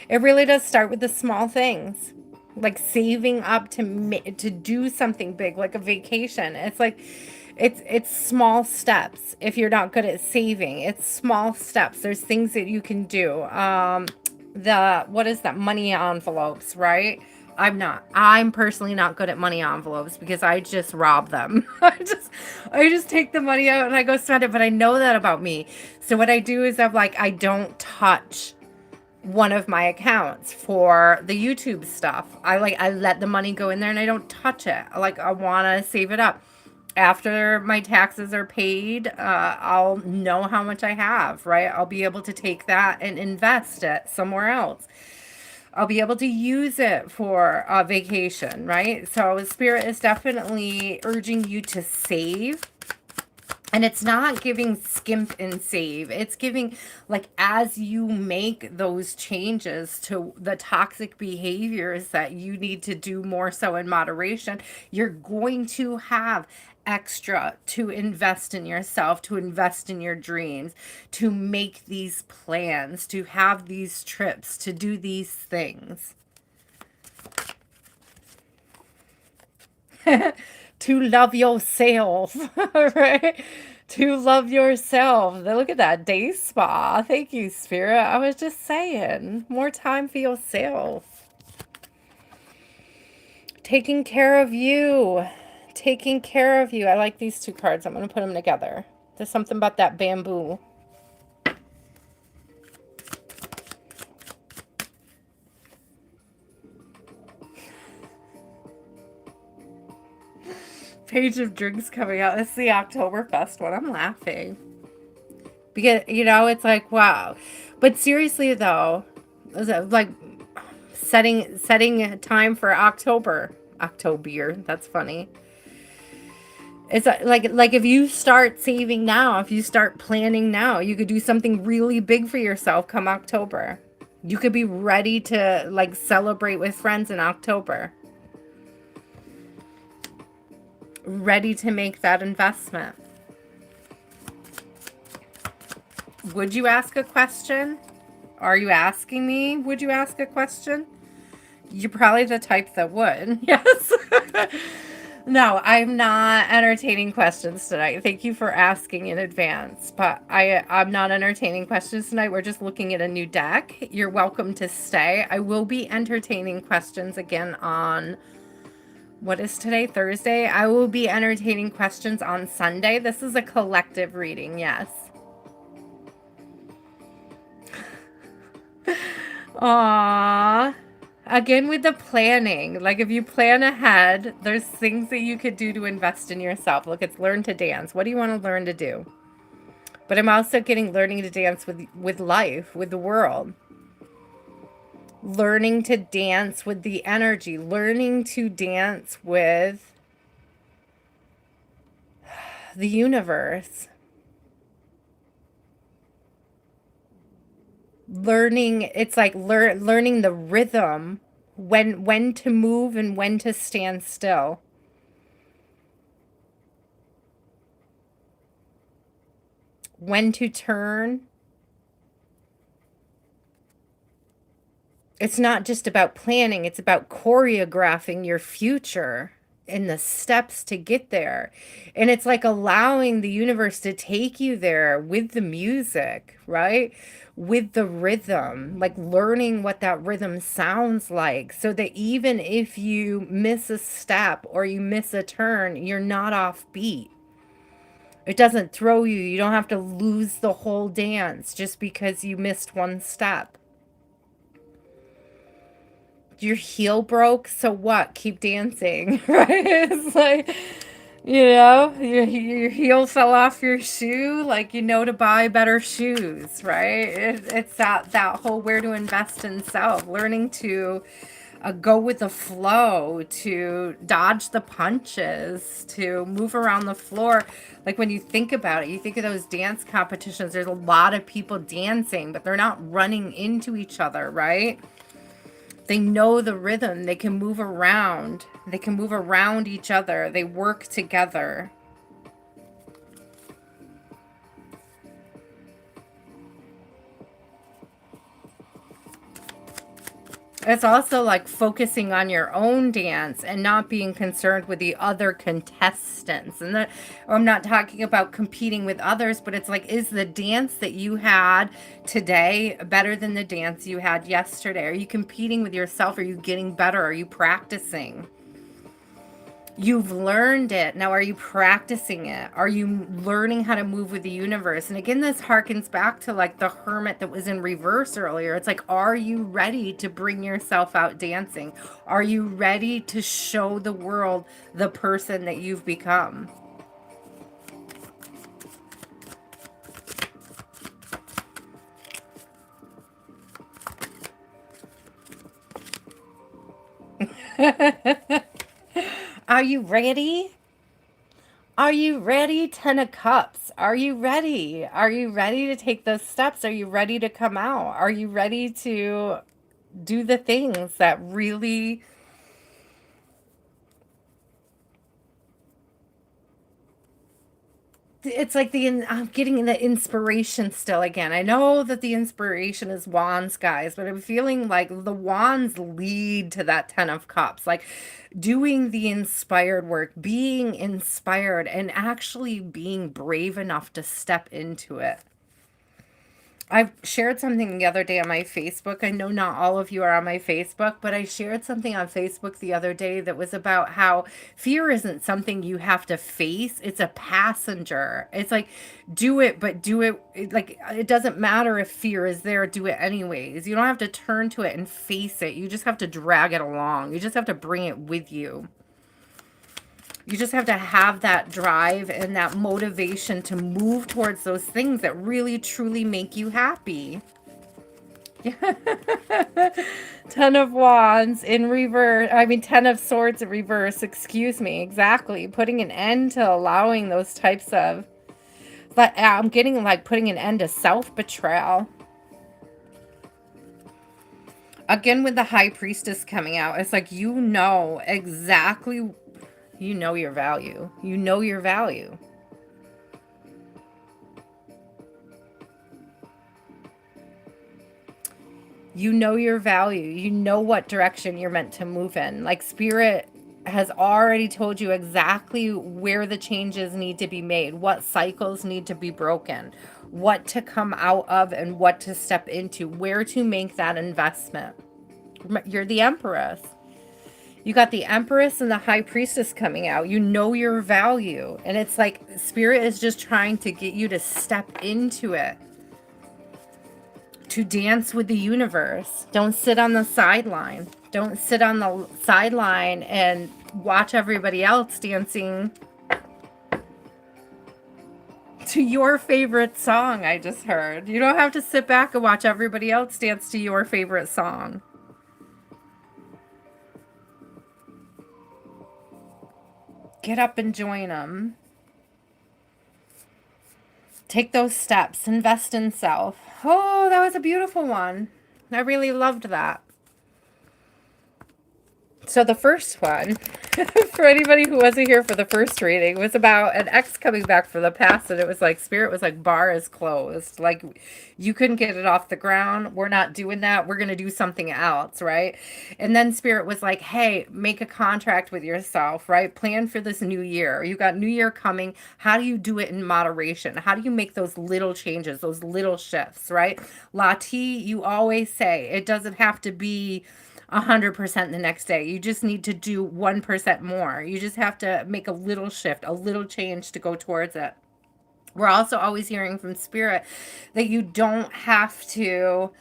It really does start with the small things. Like saving up to do something big, like a vacation. It's like it's small steps. If you're not good at saving, it's small steps. There's things that you can do. The what is that? Money envelopes, right? I'm personally not good at money envelopes because I just rob them. I just take the money out and I go spend it, but I know that about me. So what I do is I don't touch one of my accounts for the YouTube stuff. I let the money go in there and I don't touch it. I want to save it up. After my taxes are paid, I'll know how much I have, right? I'll be able to take that and invest it somewhere else. I'll be able to use it for a vacation, right? So Spirit is definitely urging you to save. And it's not giving skimp and save. It's giving, like, as you make those changes to the toxic behaviors that you need to do more so in moderation, you're going to have extra to invest in yourself, to invest in your dreams, to make these plans, to have these trips, to do these things. To love yourself, right? To love yourself. Look at that day spa. Thank you, Spirit. I was just saying, more time for yourself. Taking care of you. Taking care of you. I like these two cards. I'm going to put them together. There's something about that bamboo. Page of Drinks coming out. It's the Oktoberfest one. I'm laughing. Because, it's like, wow. But seriously, though, like setting time for October. That's funny. It's like if you start saving now, if you start planning now, you could do something really big for yourself come October. You could be ready to like celebrate with friends in October. Ready to make that investment. Would you ask a question? Are you asking me? Would you ask a question? You're probably the type that would. Yes. No, I'm not entertaining questions tonight. Thank you for asking in advance. But I'm not entertaining questions tonight. We're just looking at a new deck. You're welcome to stay. I will be entertaining questions again on, what is today? Thursday? I will be entertaining questions on Sunday. This is a collective reading, yes. Aww. Again, with the planning, like if you plan ahead, there's things that you could do to invest in yourself. Look, it's learn to dance. What do you want to learn to do? But I'm also getting learning to dance with life, with the world. Learning to dance with the energy. Learning to dance with the universe. Learning, it's like learning the rhythm, when to move and when to stand still. When to turn. It's not just about planning, it's about choreographing your future and the steps to get there. And it's like allowing the universe to take you there with the music, right? With the rhythm, like learning what that rhythm sounds like, so that even if you miss a step or you miss a turn, you're not off beat. It doesn't throw you. You don't have to lose the whole dance just because you missed one step. Your heel broke, so what? Keep dancing, right? It's like, your heel fell off your shoe, like, to buy better shoes, right? It's that whole where to invest in self, learning to go with the flow, to dodge the punches, to move around the floor. Like when you think about it, you think of those dance competitions, there's a lot of people dancing, but they're not running into each other, right? They know the rhythm. They can move around. They can move around each other. They work together. It's also like focusing on your own dance and not being concerned with the other contestants. And that, I'm not talking about competing with others, but it's like, is the dance that you had today better than the dance you had yesterday? Are you competing with yourself? Are you getting better? Are you practicing? You've learned it. Now, are you practicing it? Are you learning how to move with the universe? And again, this harkens back to like the hermit that was in reverse earlier. It's like, are you ready to bring yourself out dancing? Are you ready to show the world the person that you've become? Are you ready? Are you ready? 10 of Cups. Are you ready? Are you ready to take those steps? Are you ready to come out? Are you ready to do the things that really, it's like I'm getting the inspiration still again. I know that the inspiration is wands, guys, but I'm feeling like the wands lead to that 10 of Cups, like doing the inspired work, being inspired, and actually being brave enough to step into it. I shared something the other day on my Facebook. I know not all of you are on my Facebook, but I shared something on Facebook the other day that was about how fear isn't something you have to face. It's a passenger. It's like, do it, but do it. Like, it doesn't matter if fear is there, do it anyways. You don't have to turn to it and face it. You just have to drag it along. You just have to bring it with you. You just have to have that drive and that motivation to move towards those things that really truly make you happy. 10 of Wands in reverse. I mean, 10 of Swords in reverse. Excuse me. Exactly. Putting an end to allowing those types of. But I'm getting like putting an end to self betrayal. Again, with the High Priestess coming out, it's like you know exactly. You know your value. You know your value. You know your value. You know what direction you're meant to move in. Like Spirit has already told you exactly where the changes need to be made, what cycles need to be broken, what to come out of and what to step into, where to make that investment. You're the Empress. You got the Empress and the High Priestess coming out. You know your value. And it's like Spirit is just trying to get you to step into it, to dance with the universe. Don't sit on the sideline. Don't sit on the sideline and watch everybody else dancing to your favorite song. I just heard. You don't have to sit back and watch everybody else dance to your favorite song. Get up and join them. Take those steps. Invest in self. Oh, that was a beautiful one. I really loved that. So the first one, for anybody who wasn't here for the first reading, was about an ex coming back from the past, and it was like Spirit was like, bar is closed. Like, you couldn't get it off the ground. We're not doing that. We're gonna do something else, right? And then Spirit was like, hey, make a contract with yourself, right? Plan for this new year. You got New Year coming. How do you do it in moderation? How do you make those little changes, those little shifts, right? Lati, you always say it doesn't have to be 100% the next day. You just need to do 1% more. You just have to make a little shift, a little change to go towards it. We're also always hearing from Spirit that you don't have to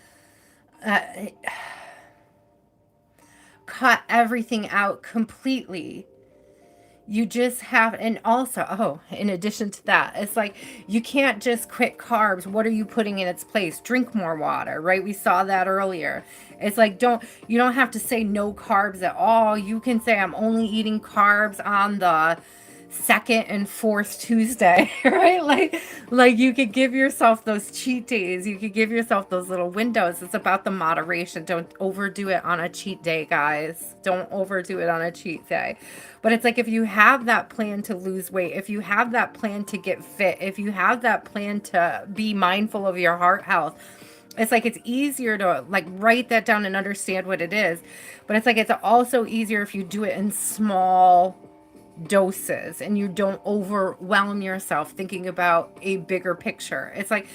uh, cut everything out completely. You just have, and also, oh, in addition to that, it's like you can't just quit carbs. What are you putting in its place? Drink more water, right? We saw that earlier. It's like, you don't have to say no carbs at all. You can say, I'm only eating carbs on the second and fourth Tuesday, right? Like you could give yourself those cheat days. You could give yourself those little windows. It's about the moderation. Don't overdo it on a cheat day, guys. Don't overdo it on a cheat day. But it's like, if you have that plan to lose weight, if you have that plan to get fit, if you have that plan to be mindful of your heart health, it's like it's easier to like write that down and understand what it is. But it's like it's also easier if you do it in small doses and you don't overwhelm yourself thinking about a bigger picture. It's like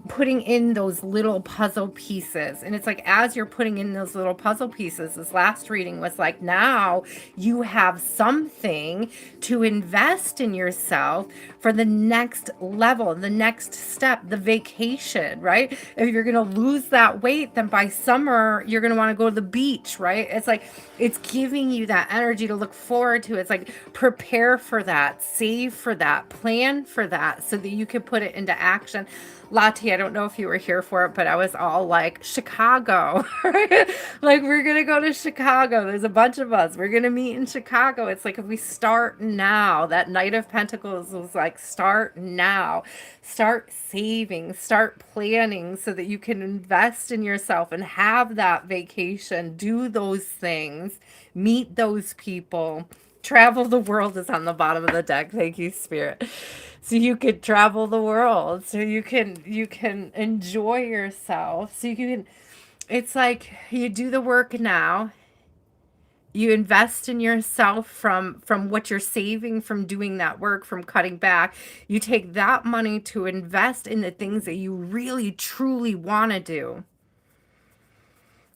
putting in those little puzzle pieces. And it's like, as you're putting in those little puzzle pieces, this last reading was like, now you have something to invest in yourself for the next level, the next step, the vacation, right? If you're going to lose that weight, then by summer, you're going to want to go to the beach, right? It's like, it's giving you that energy to look forward to. It's like, prepare for that, save for that, plan for that so that you can put it into action. Lati, I don't know if you were here for it, but I was all like, Chicago, right? Like, we're going to go to Chicago. There's a bunch of us. We're going to meet in Chicago. It's like, if we start now, that Knight of Pentacles was like, start now, start saving, start planning so that you can invest in yourself and have that vacation, do those things, meet those people. Travel the world is on the bottom of the deck. Thank you, Spirit. So you could travel the world. So you can enjoy yourself. So you can, it's like you do the work now. You invest in yourself from what you're saving from doing that work, from cutting back. You take that money to invest in the things that you really truly want to do.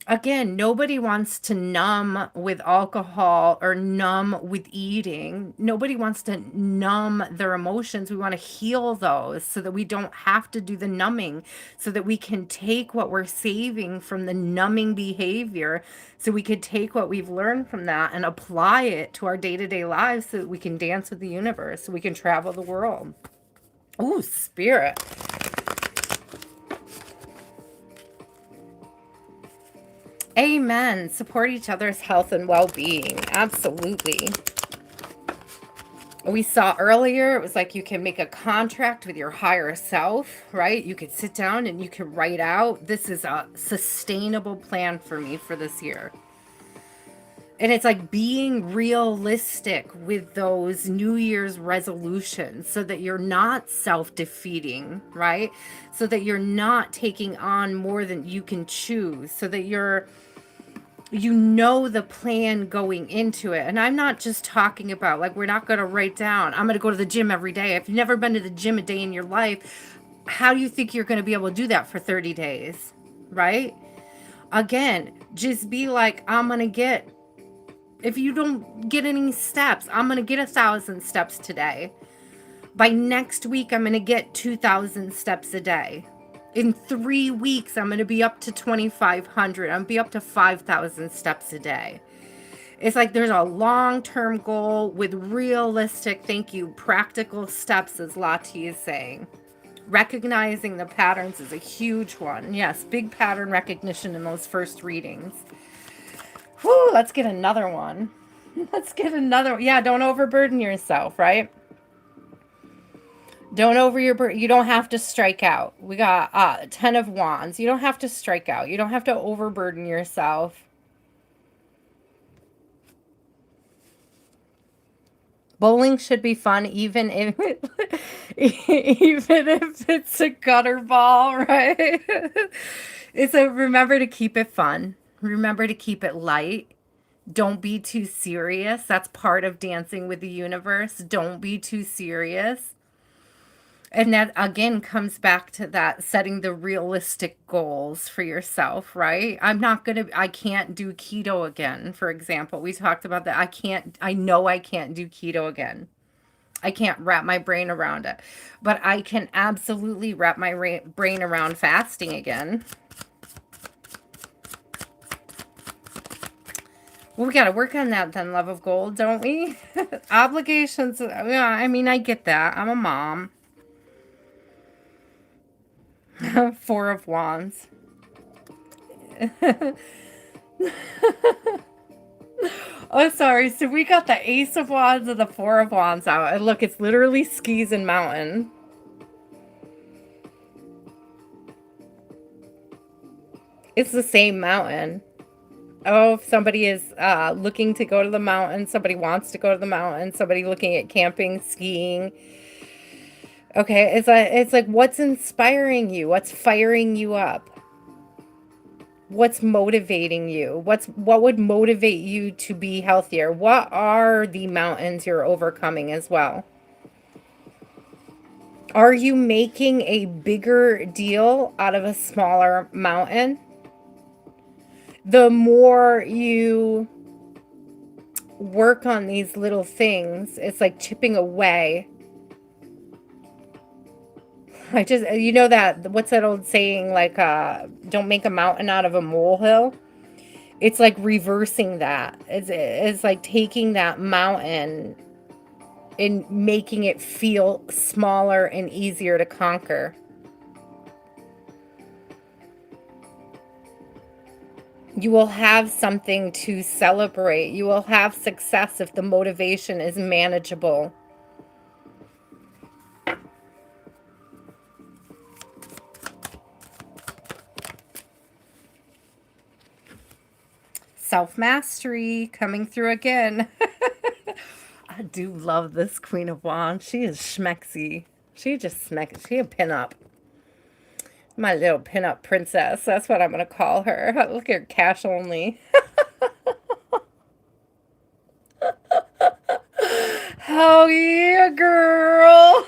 Again, nobody wants to numb with alcohol or numb with eating. Nobody wants to numb their emotions. We want to heal those so that we don't have to do the numbing, so that we can take what we're saving from the numbing behavior, so we could take what we've learned from that and apply it to our day-to-day lives so that we can dance with the universe, so we can travel the world. Ooh, Spirit. Amen. Support each other's health and well-being. Absolutely. We saw earlier, it was like you can make a contract with your higher self, right? You could sit down and you can write out, this is a sustainable plan for me for this year. And it's like being realistic with those New Year's resolutions so that you're not self-defeating, right? So that you're not taking on more than you can choose, so that you know the plan going into it. And I'm not just talking about like, we're not going to write down, I'm going to go to the gym every day. If you've never been to the gym a day in your life, how do you think you're going to be able to do that for 30 days, right? Again, just be like, I'm going to get, if you don't get any steps, I'm going to get 1,000 steps today. By next week, I'm going to get 2,000 steps a day. In 3 weeks, I'm going to be up to 2,500. I'm going to be up to 5,000 steps a day. It's like there's a long-term goal with realistic, thank you, practical steps, as Lati is saying. Recognizing the patterns is a huge one. Yes, big pattern recognition in those first readings. Whew, let's get another one. Let's get another one. Yeah, don't overburden yourself, right? Don't you don't have to strike out. We got 10 of Wands. You don't have to strike out. You don't have to overburden yourself. Bowling should be fun, even if even if it's a gutter ball, right? It's a remember to keep it fun. Remember to keep it light. Don't be too serious. That's part of dancing with the universe. Don't be too serious. And that again comes back to that setting the realistic goals for yourself, right? I can't do keto again, for example. We talked about that. I know I can't do keto again. I can't wrap my brain around it. But I can absolutely wrap my brain around fasting again. Well, we got to work on that then, love of gold, don't we? Obligations. Yeah, I mean, I get that. I'm a mom. Four of Wands. Oh, sorry. So we got the Ace of Wands and the Four of Wands out. And look, it's literally skis and mountain. It's the same mountain. Oh, if somebody is looking to go to the mountain, somebody wants to go to the mountain, somebody looking at camping, skiing. Okay, it's like what's inspiring you? What's firing you up? What's motivating you? What would motivate you to be healthier? What are the mountains you're overcoming as well? Are you making a bigger deal out of a smaller mountain? The more you work on these little things, it's like chipping away. You know that, what's that old saying, like, don't make a mountain out of a molehill? It's like reversing that. It's like taking that mountain and making it feel smaller and easier to conquer. You will have something to celebrate. You will have success if the motivation is manageable. Self-mastery coming through again. I do love this Queen of Wands. She is schmexy. She a pin-up. My little pin-up princess. That's what I'm going to call her. Look at her, cash only. Oh, yeah, girl.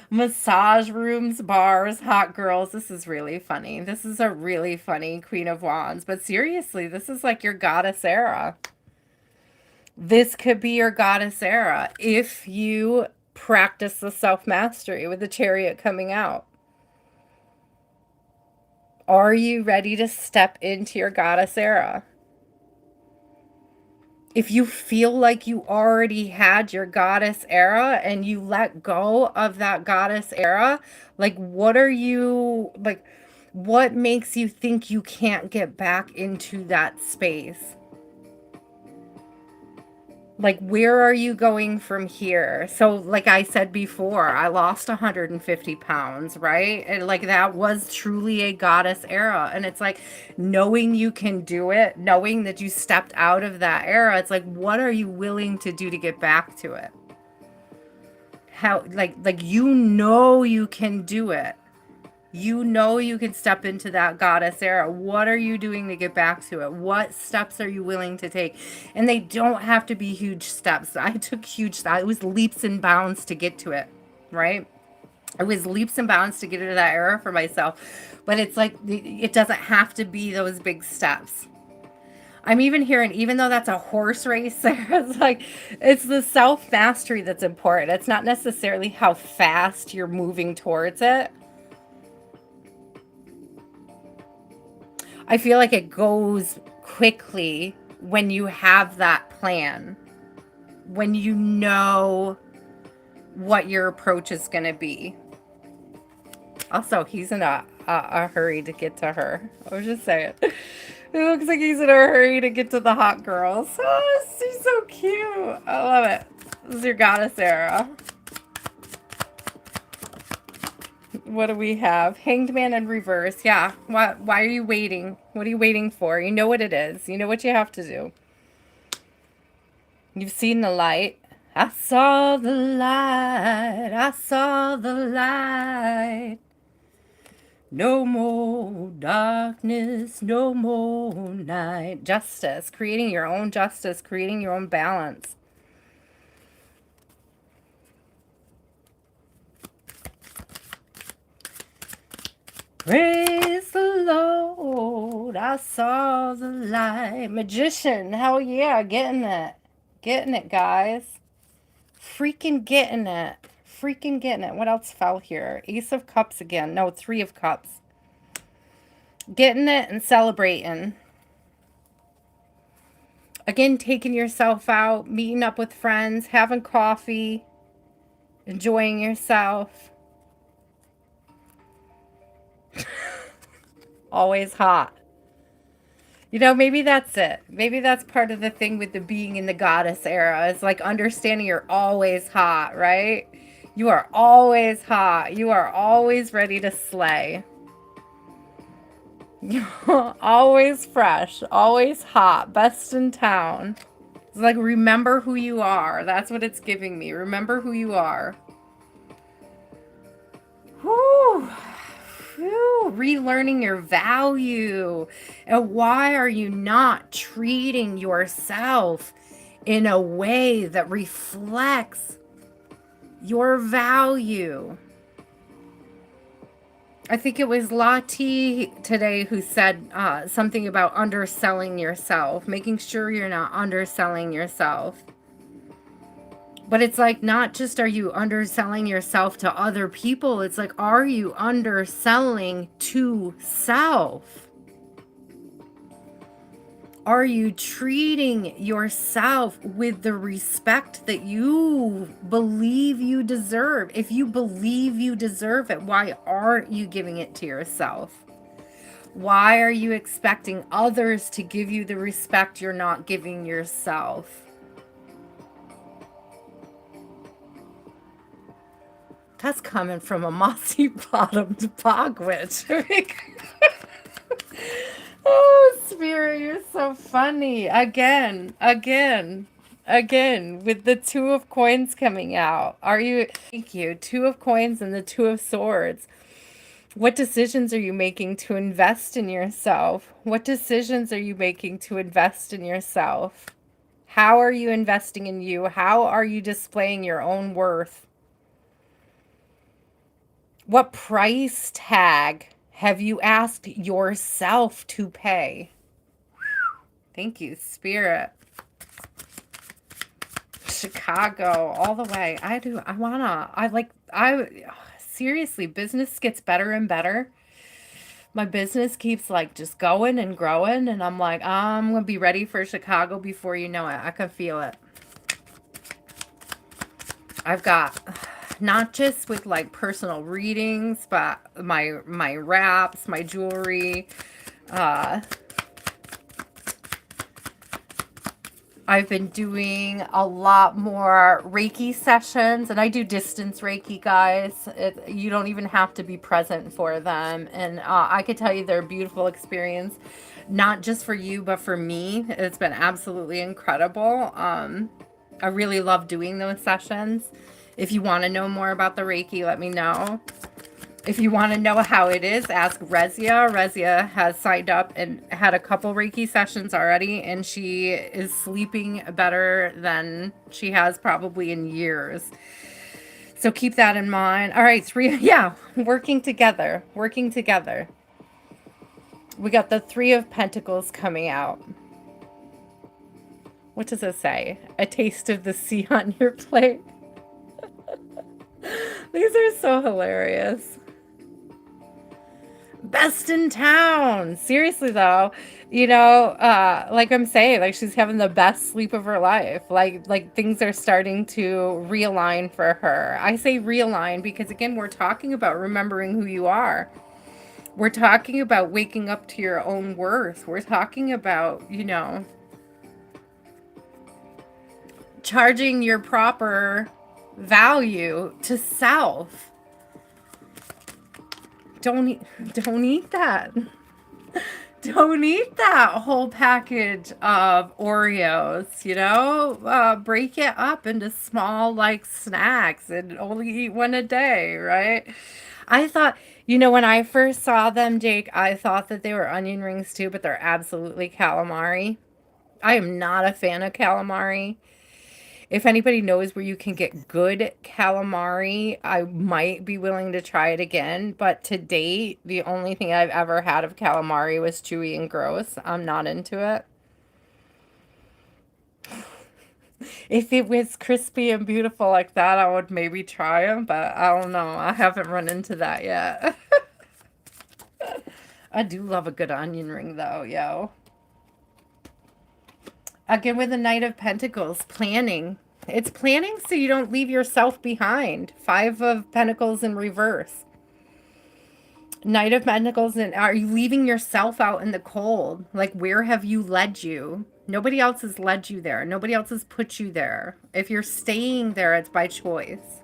Massage rooms, bars, hot girls. This is really funny. This is a really funny Queen of Wands. But seriously, this is like your goddess era. This could be your goddess era if you practice the self-mastery with the Chariot coming out. Are you ready to step into your goddess era? If you feel like you already had your goddess era and you let go of that goddess era, like what makes you think you can't get back into that space? Like, where are you going from here? So, like I said before, I lost 150 pounds, right? And like that was truly a goddess era. And it's like knowing you can do it, knowing that you stepped out of that era, it's like, what are you willing to do to get back to it? How, like you can do it. You can step into that goddess era. What are you doing to get back to it? What steps are you willing to take? And they don't have to be huge steps. I took huge steps. It was leaps and bounds to get to it, right? It was leaps and bounds to get into that era for myself. But it's like, it doesn't have to be those big steps. I'm even hearing, even though that's a horse race there, it's like, it's the self-mastery that's important. It's not necessarily how fast you're moving towards it. I feel like it goes quickly when you have that plan, when you know what your approach is going to be. Also, he's in a hurry to get to her. I was just saying. It looks like he's in a hurry to get to the hot girls. Oh, she's so cute. I love it. This is your goddess era. What do we have? Hanged Man in reverse. Yeah. Why are you waiting? What are you waiting for? You know what it is. You know what you have to do. You've seen the light. I saw the light. I saw the light. No more darkness, no more night. Justice, creating your own justice, creating your own balance. Praise the Lord, I saw the light. Magician, hell yeah, getting it. Getting it, guys. Freaking getting it. Freaking getting it. What else fell here? Ace of Cups again. No, Three of Cups. Getting it and celebrating. Again, taking yourself out, meeting up with friends, having coffee, enjoying yourself. Always hot. You know, maybe that's it. Maybe that's part of the thing with the being in the goddess era. Is like understanding you're always hot, right? You are always hot. You are always ready to slay. Always fresh, always hot, best in town. It's like, remember who you are. That's what it's giving me. Remember who you are. Whew. Whew. Relearning your value. And why are you not treating yourself in a way that reflects your value? I think it was Lottie today who said something about underselling yourself, making sure you're not underselling yourself. But it's like, not just are you underselling yourself to other people, it's like, are you underselling to self? Are you treating yourself with the respect that you believe you deserve? If you believe you deserve it, why aren't you giving it to yourself? Why are you expecting others to give you the respect you're not giving yourself? That's coming from a mossy bottomed bog witch. Oh, Spirit, you're so funny. Again, with the Two of Coins coming out. Are you? Thank you. Two of Coins and the Two of Swords. What decisions are you making to invest in yourself? What decisions are you making to invest in yourself? How are you investing in you? How are you displaying your own worth? What price tag have you asked yourself to pay? Thank you, Spirit. Chicago, all the way. Seriously, business gets better and better. My business keeps like just going and growing. And I'm like, I'm going to be ready for Chicago before you know it. I can feel it. I've got not just with like personal readings, but my wraps, my jewelry. I've been doing a lot more Reiki sessions, and I do distance Reiki, guys. You don't even have to be present for them. And I could tell you they're a beautiful experience, not just for you, but for me. It's been absolutely incredible. I really love doing those sessions. If you want to know more about the Reiki, let me know. If you want to know how it is, ask Rezia. Rezia has signed up and had a couple Reiki sessions already, and she is sleeping better than she has probably in years. So keep that in mind. All right, working together. We got the Three of Pentacles coming out. What does it say? A taste of the sea on your plate. These are so hilarious. Best in town. Seriously though, like I'm saying, like she's having the best sleep of her life. Like things are starting to realign for her. I say realign because again, we're talking about remembering who you are. We're talking about waking up to your own worth. We're talking about, charging your proper value to self. Don't eat that. don't eat that whole package of Oreos, you know? Break it up into small, like, snacks and only eat one a day, right? I thought, you know, when I first saw them, Jake, I thought that they were onion rings too, but they're absolutely calamari. I am not a fan of calamari. If anybody knows where you can get good calamari, I might be willing to try it again. But to date, the only thing I've ever had of calamari was chewy and gross. I'm not into it. If it was crispy and beautiful like that, I would maybe try them, but I don't know. I haven't run into that yet. I do love a good onion ring though, yo. Again, with the Knight of Pentacles, planning. It's planning so you don't leave yourself behind. Five of Pentacles in reverse. Knight of Pentacles, and are you leaving yourself out in the cold? Like, where have you led you? Nobody else has led you there. Nobody else has put you there. If you're staying there, it's by choice.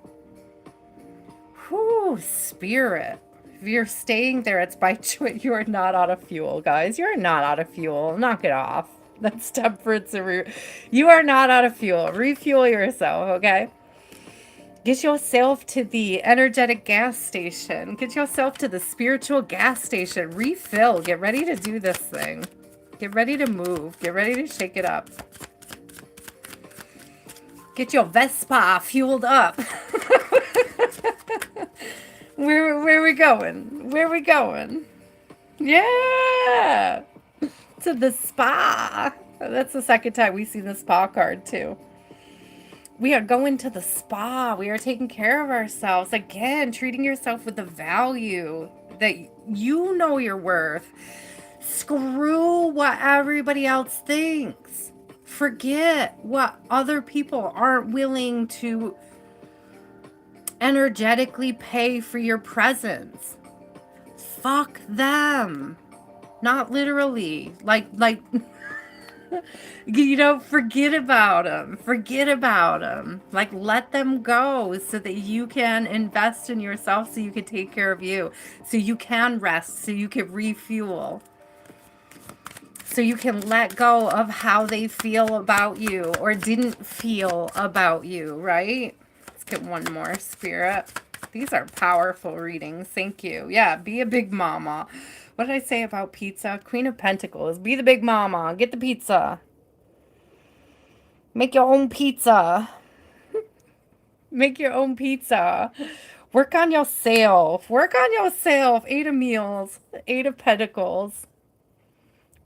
Whew, spirit. If you're staying there, it's by choice. You are not out of fuel, guys. You're not out of fuel. Knock it off. That's temperance. You are not out of fuel. Refuel yourself, okay? Get yourself to the energetic gas station. Get yourself to the spiritual gas station. Refill. Get ready to do this thing. Get ready to move. Get ready to shake it up. Get your Vespa fueled up. Where are we going? Where are we going? Yeah! To the spa. That's the second time we've seen the spa card, too. We are going to the spa. We are taking care of ourselves. Again, treating yourself with the value that you know you're worth. Screw what everybody else thinks. Forget what other people aren't willing to energetically pay for your presence. Fuck them. Not literally. Like you know, forget about them. Forget about them. Like, let them go so that you can invest in yourself, so you can take care of you, so you can rest, so you can refuel, so you can let go of how they feel about you or didn't feel about you, right? Let's get one more, Spirit. These are powerful readings. Thank you. Yeah, be a big mama. What did I say about pizza? Queen of Pentacles. Be the big mama. Get the pizza. Make your own pizza. Make your own pizza. Work on yourself. Work on yourself. 8 of Meals. 8 of Pentacles.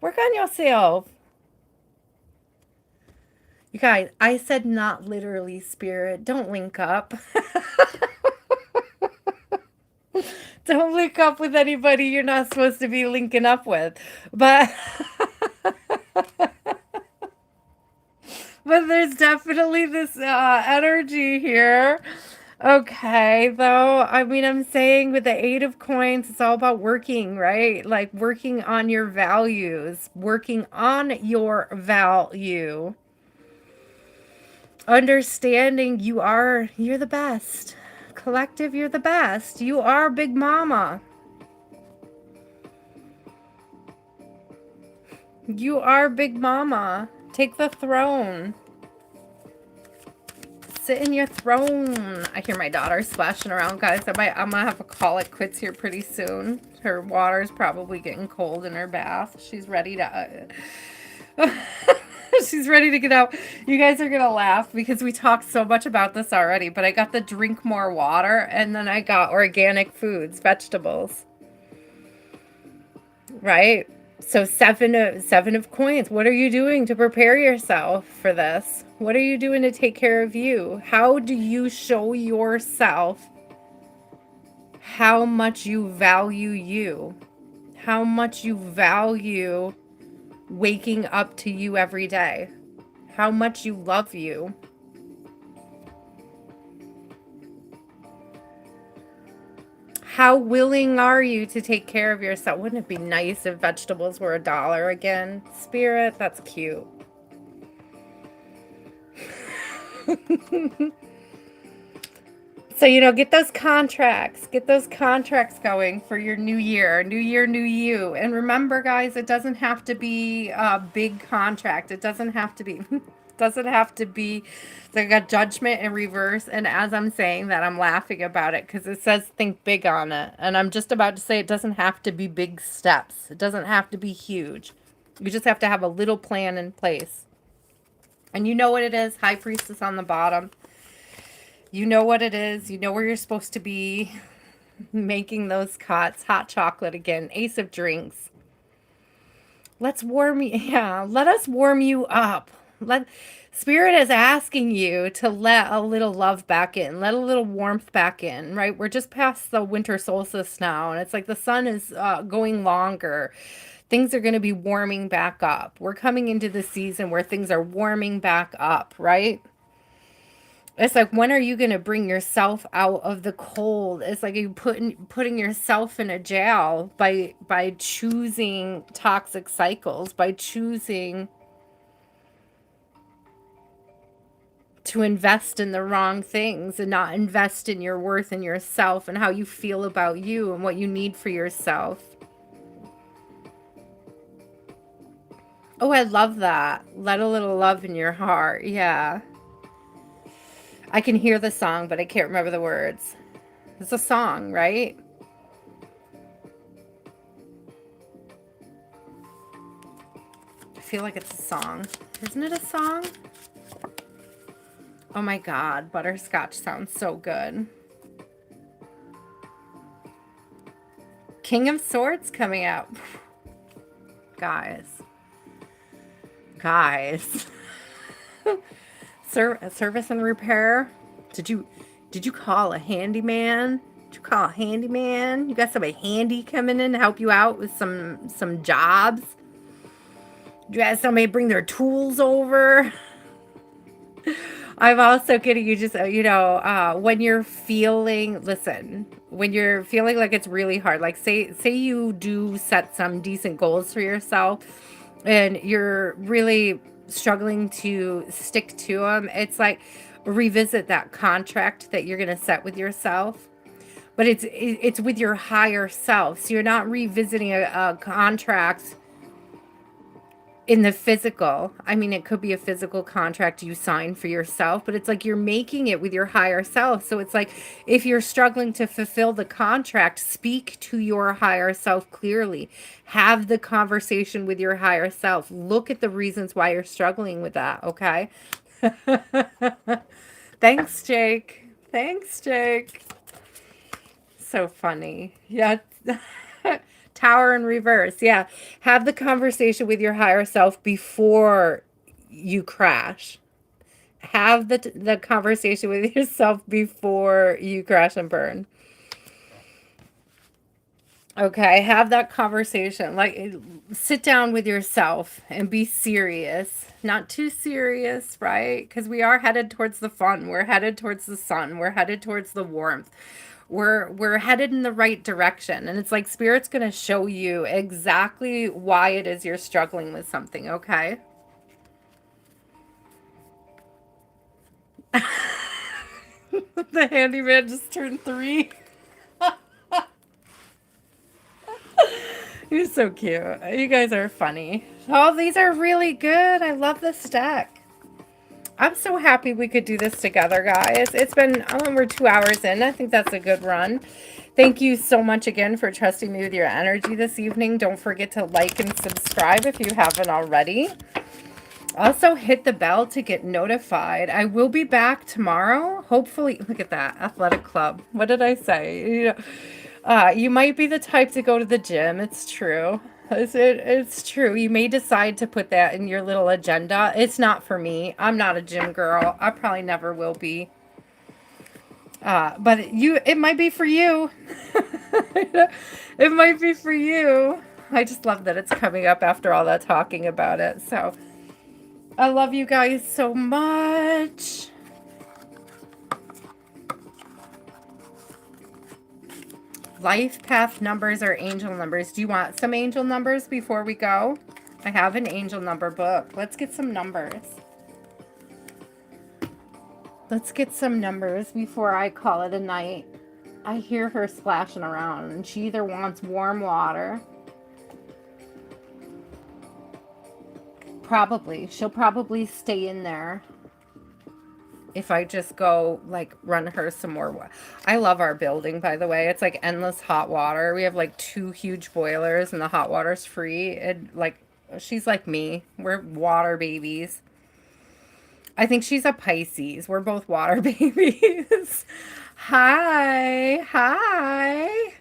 Work on yourself. You guys, I said not literally, Spirit. Don't link up. Don't link up with anybody you're not supposed to be linking up with. But but there's definitely this energy here. Okay, though, I mean, I'm saying with the 8 of Coins, it's all about working, right? Like working on your values, working on your value. Understanding you're the best. Collective, you're the best. You are Big Mama. You are Big Mama. Take the throne. Sit in your throne. I hear my daughter splashing around, guys. I'm gonna have to call it quits here pretty soon. Her water's probably getting cold in her bath. She's ready to she's ready to get out. You guys are gonna laugh because we talked so much about this already, but I got the drink more water, and then I got organic foods, vegetables. Right? So seven of coins. What are you doing to prepare yourself for this? What are you doing to take care of you? How do you show yourself how much you value you? How much you value waking up to you every day? How much you love you? How willing are you to take care of yourself? Wouldn't it be nice if vegetables were $1 again? Spirit, that's cute. So, you know, get those contracts. Get those contracts going for your new year. New year, new you. And remember, guys, it doesn't have to be a big contract. It doesn't have to be doesn't have to be like a judgment in reverse. And as I'm saying that, I'm laughing about it because it says think big on it. And I'm just about to say it doesn't have to be big steps. It doesn't have to be huge. You just have to have a little plan in place. And you know what it is, High Priestess on the bottom. You know what it is. You know where you're supposed to be. Making those cuts. Hot chocolate again. Ace of drinks. Let's warm you. Yeah, let us warm you up. Spirit is asking you to let a little love back in. Let a little warmth back in, right? We're just past the winter solstice now. And it's like the sun is going longer. Things are going to be warming back up. We're coming into the season where things are warming back up, right? It's like, when are you going to bring yourself out of the cold? It's like you putting yourself in a jail by choosing toxic cycles, by choosing to invest in the wrong things and not invest in your worth and yourself and how you feel about you and what you need for yourself. Oh, I love that. Let a little love in your heart. Yeah. I can hear the song, but I can't remember the words. It's a song, right? I feel like it's a song. Isn't it a song? Oh my God, butterscotch sounds so good. King of Swords coming out. Guys. Service and repair. Did you call a handyman? Did you call a handyman? You got somebody handy coming in to help you out with some jobs? Did you have somebody bring their tools over? I'm also kidding you. Just, when you're feeling, listen, when you're feeling like it's really hard, like say you do set some decent goals for yourself and you're really struggling to stick to them. It's like revisit that contract that you're going to set with yourself. But it's with your higher self. So you're not revisiting a contract in the physical. I mean, it could be a physical contract you sign for yourself, but it's like you're making it with your higher self. So it's like, if you're struggling to fulfill the contract, speak to your higher self clearly. Have the conversation with your higher self. Look at the reasons why you're struggling with that, okay? Thanks, Jake. Thanks, Jake. So funny. Yeah. Tower in reverse. Yeah. Have the conversation with your higher self before you crash. Have the conversation with yourself before you crash and burn. Okay, have that conversation. Like, sit down with yourself and be serious. Not too serious, right? Because we are headed towards the fun. We're headed towards the sun. We're headed towards the warmth. We're headed in the right direction. And it's like Spirit's going to show you exactly why it is you're struggling with something, okay? The handyman just turned 3. You're so cute. You guys are funny. Oh, these are really good. I love this deck. I'm so happy we could do this together, guys. It's been, we're 2 hours in. I think that's a good run. Thank you so much again for trusting me with your energy this evening. Don't forget to like and subscribe if you haven't already. Also, hit the bell to get notified. I will be back tomorrow. Hopefully, look at that, athletic club. What did I say? You might be the type to go to the gym. It's true. It's true. You may decide to put that in your little agenda. It's not for me. I'm not a gym girl. I probably never will be. But it might be for you. It might be for you. I just love that it's coming up after all that talking about it. So I love you guys so much. Life path numbers or angel numbers. Do you want some angel numbers before we go? I have an angel number book. Let's get some numbers. Let's get some numbers before I call it a night. I hear her splashing around, and she either wants warm water. Probably. She'll probably stay in there if I just go, like, run her some more water. I love our building, by the way. It's like endless hot water. We have like 2 huge boilers, and the hot water's free. And, like, she's like me. We're water babies. I think she's a Pisces. We're both water babies. Hi. Hi.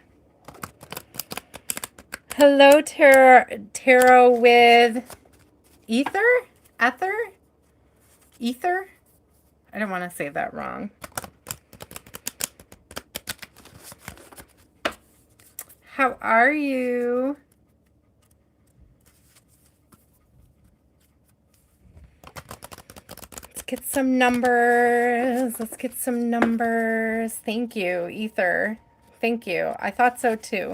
Hello, Tarot with Ether? Ether? Ether? I don't want to say that wrong. How are you? Let's get some numbers. Let's get some numbers. Thank you, Ether. Thank you. I thought so too.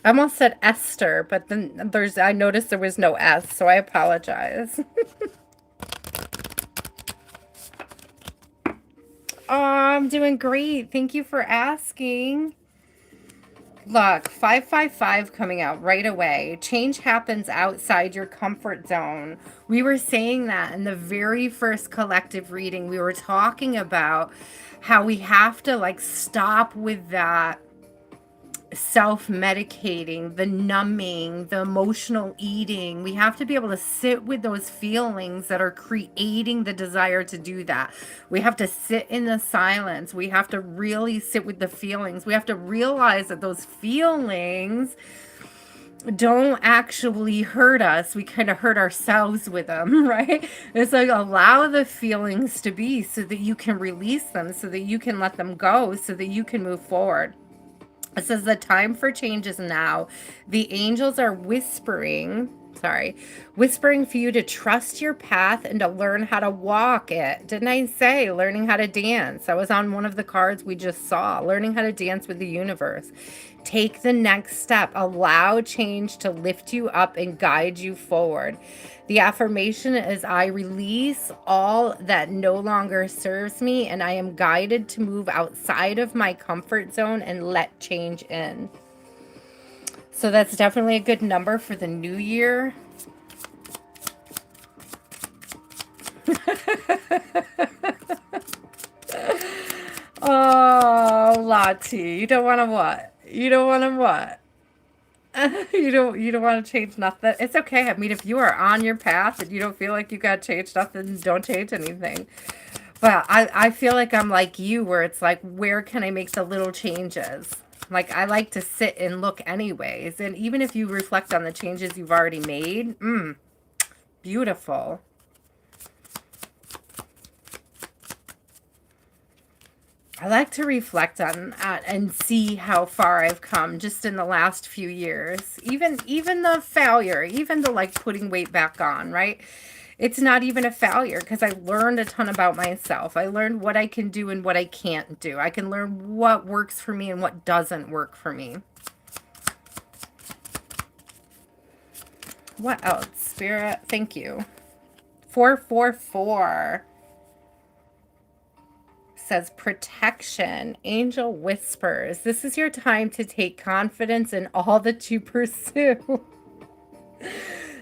I almost said Esther, but then I noticed there was no S, so I apologize. Oh, I'm doing great. Thank you for asking. Look, 555 coming out right away. Change happens outside your comfort zone. We were saying that in the very first collective reading. We were talking about how we have to, like, stop with that self-medicating, the numbing, the emotional eating. We have to be able to sit with those feelings that are creating the desire to do that. We have to sit in the silence. We have to really sit with the feelings. We have to realize that those feelings don't actually hurt us. We kind of hurt ourselves with them, right? It's like, allow the feelings to be so that you can release them, so that you can let them go, so that you can move forward. It says the time for change is now. The angels are whispering for you to trust your path and to learn how to walk it. Didn't I say learning how to dance? That was on one of the cards we just saw. Learning how to dance with the universe. Take the next step. Allow change to lift you up and guide you forward. The affirmation is, I release all that no longer serves me, and I am guided to move outside of my comfort zone and let change in. So that's definitely a good number for the new year. Oh, Lottie, you don't want to what? You don't want to what? You don't want to change nothing. It's okay. I mean, if you are on your path and you don't feel like you got to change nothing, don't change anything. But I feel like I'm like you, where it's like, where can I make the little changes? Like, I like to sit and look anyways. And even if you reflect on the changes you've already made, beautiful. I like to reflect on that and see how far I've come just in the last few years. Even the failure, even the, like, putting weight back on, right? It's not even a failure because I learned a ton about myself. I learned what I can do and what I can't do. I can learn what works for me and what doesn't work for me. What else? Spirit, thank you. 444 says protection. Angel whispers. This is your time to take confidence in all that you pursue.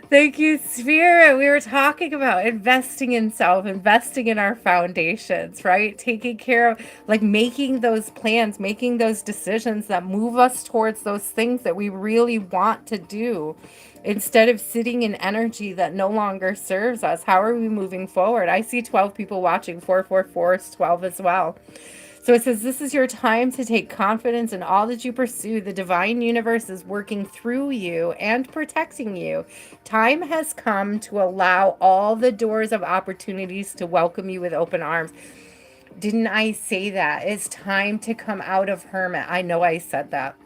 Thank you, Spirit. We were talking about investing in self, investing in our foundations, right? Taking care of, like, making those plans, making those decisions that move us towards those things that we really want to do, instead of sitting in energy that no longer serves us. How are we moving forward? I see 12 people watching. 444 is 12 as well. So it says, this is your time to take confidence in all that you pursue. The divine universe is working through you and protecting you. Time has come to allow all the doors of opportunities to welcome you with open arms. Didn't I say that? It's time to come out of hermit. I know I said that.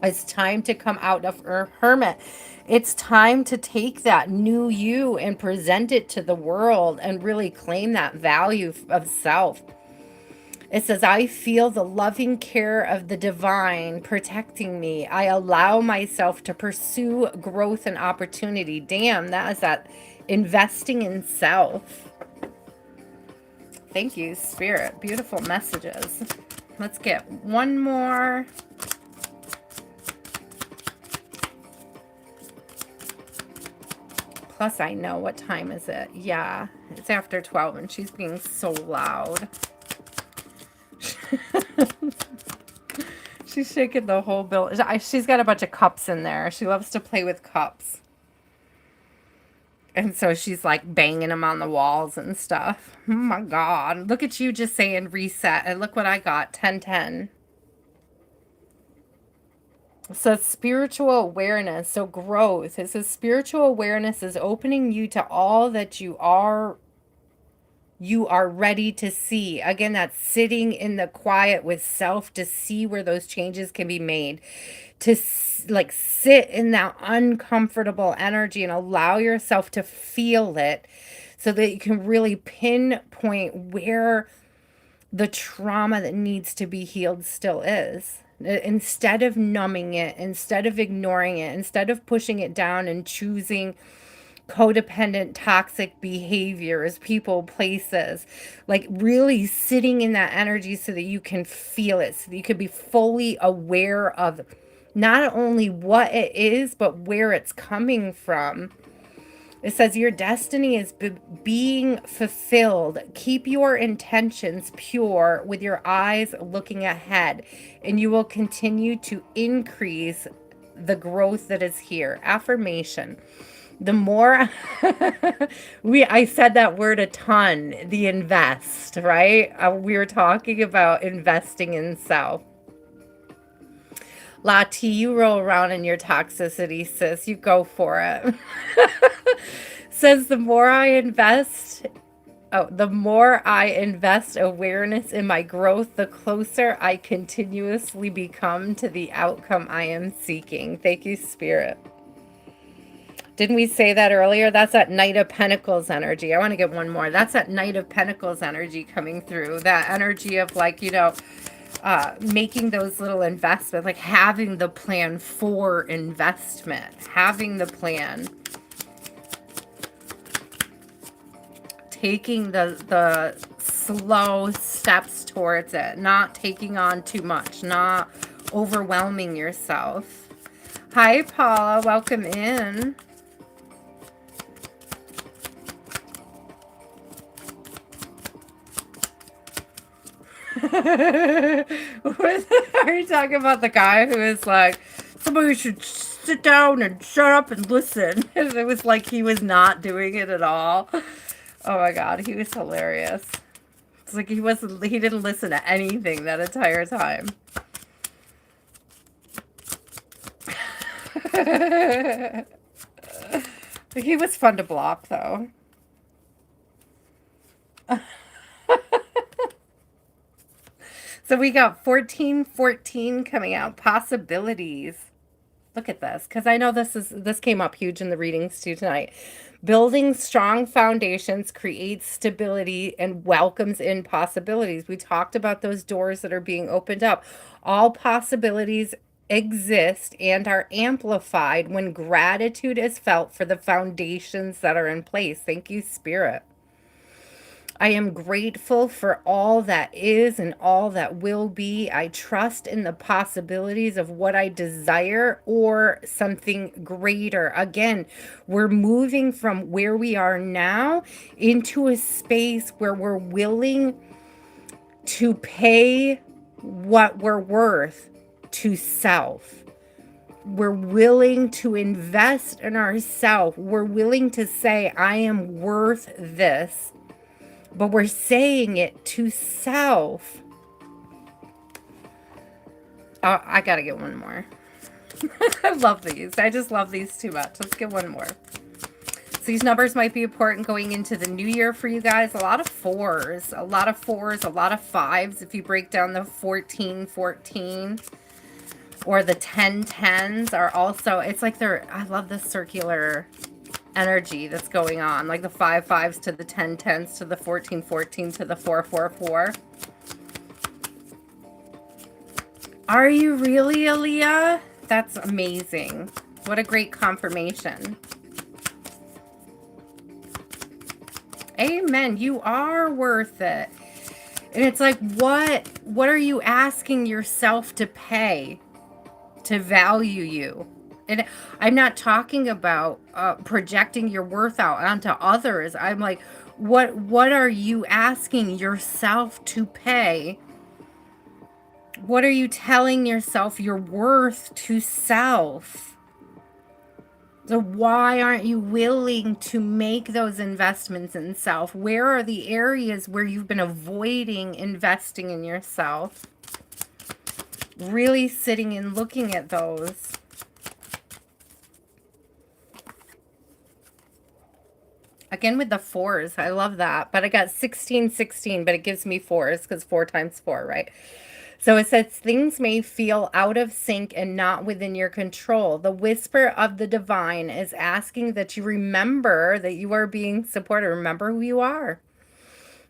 It's time to come out of hermit. It's time to take that new you and present it to the world and really claim that value of self. It says, I feel the loving care of the divine protecting me. I allow myself to pursue growth and opportunity. Damn, that is that investing in self. Thank you, Spirit. Beautiful messages. Let's get one more. Plus, I know what time is it. Yeah, it's after 12 and she's being so loud. She's shaking the whole building. She's got a bunch of cups in there. She loves to play with cups. And so she's like banging them on the walls and stuff. Oh my God. Look at you just saying reset. And look what I got. 1010. So spiritual awareness. So growth. It says spiritual awareness is opening you to all that you are ready to see. Again, that's sitting in the quiet with self to see where those changes can be made. To like sit in that uncomfortable energy and allow yourself to feel it so that you can really pinpoint where the trauma that needs to be healed still is. Instead of numbing it, instead of ignoring it, instead of pushing it down and choosing codependent, toxic behaviors, people, places, like really sitting in that energy so that you can feel it, so that you can be fully aware of not only what it is, but where it's coming from. It says your destiny is being fulfilled. Keep your intentions pure with your eyes looking ahead, and you will continue to increase the growth that is here. Affirmation. The more I said that word a ton, the invest, right? We were talking about investing in self. Lati, you roll around in your toxicity, sis. You go for it. Says the more I invest awareness in my growth, the closer I continuously become to the outcome I am seeking. Thank you, Spirit. Didn't we say that earlier? That's that Knight of Pentacles energy. I want to get one more. That's that Knight of Pentacles energy coming through. That energy of like, making those little investments, like having the plan for investment, having the plan, taking the slow steps towards it, not taking on too much, not overwhelming yourself. Hi, Paula. Welcome in. Are you talking about the guy who is like, somebody should sit down and shut up and listen? And it was like he was not doing it at all. Oh my God, he was hilarious. It's like he didn't listen to anything that entire time. He was fun to block though. So we got 1414 coming out. Possibilities. Look at this, because I know this came up huge in the readings too tonight. Building strong foundations creates stability and welcomes in possibilities. We talked about those doors that are being opened up. All possibilities exist and are amplified when gratitude is felt for the foundations that are in place. Thank you, Spirit. I am grateful for all that is and all that will be. I trust in the possibilities of what I desire or something greater. Again, we're moving from where we are now into a space where we're willing to pay what we're worth to self. We're willing to invest in ourselves. We're willing to say, I am worth this. But we're saying it to self. Oh, I gotta get one more. I love these. I just love these too much. Let's get one more. So these numbers might be important going into the new year for you guys. A lot of fours. A lot of fours. A lot of fives. If you break down the 1414 or the 1010s are also, it's like I love this circular energy that's going on, like the 5-5s to the 10-10s to the 14-14 to the 4-4-4. Are you really, Aaliyah? That's amazing. What a great confirmation. Amen. You are worth it. And it's like, what are you asking yourself to pay to value you? And I'm not talking about projecting your worth out onto others. I'm like, what are you asking yourself to pay? What are you telling yourself your worth to self? So why aren't you willing to make those investments in self? Where are the areas where you've been avoiding investing in yourself? Really sitting and looking at those. Again with the fours. I love that. But I got 16, 16, but it gives me fours because 4 times 4, right? So it says things may feel out of sync and not within your control. The whisper of the divine is asking that you remember that you are being supported. Remember who you are.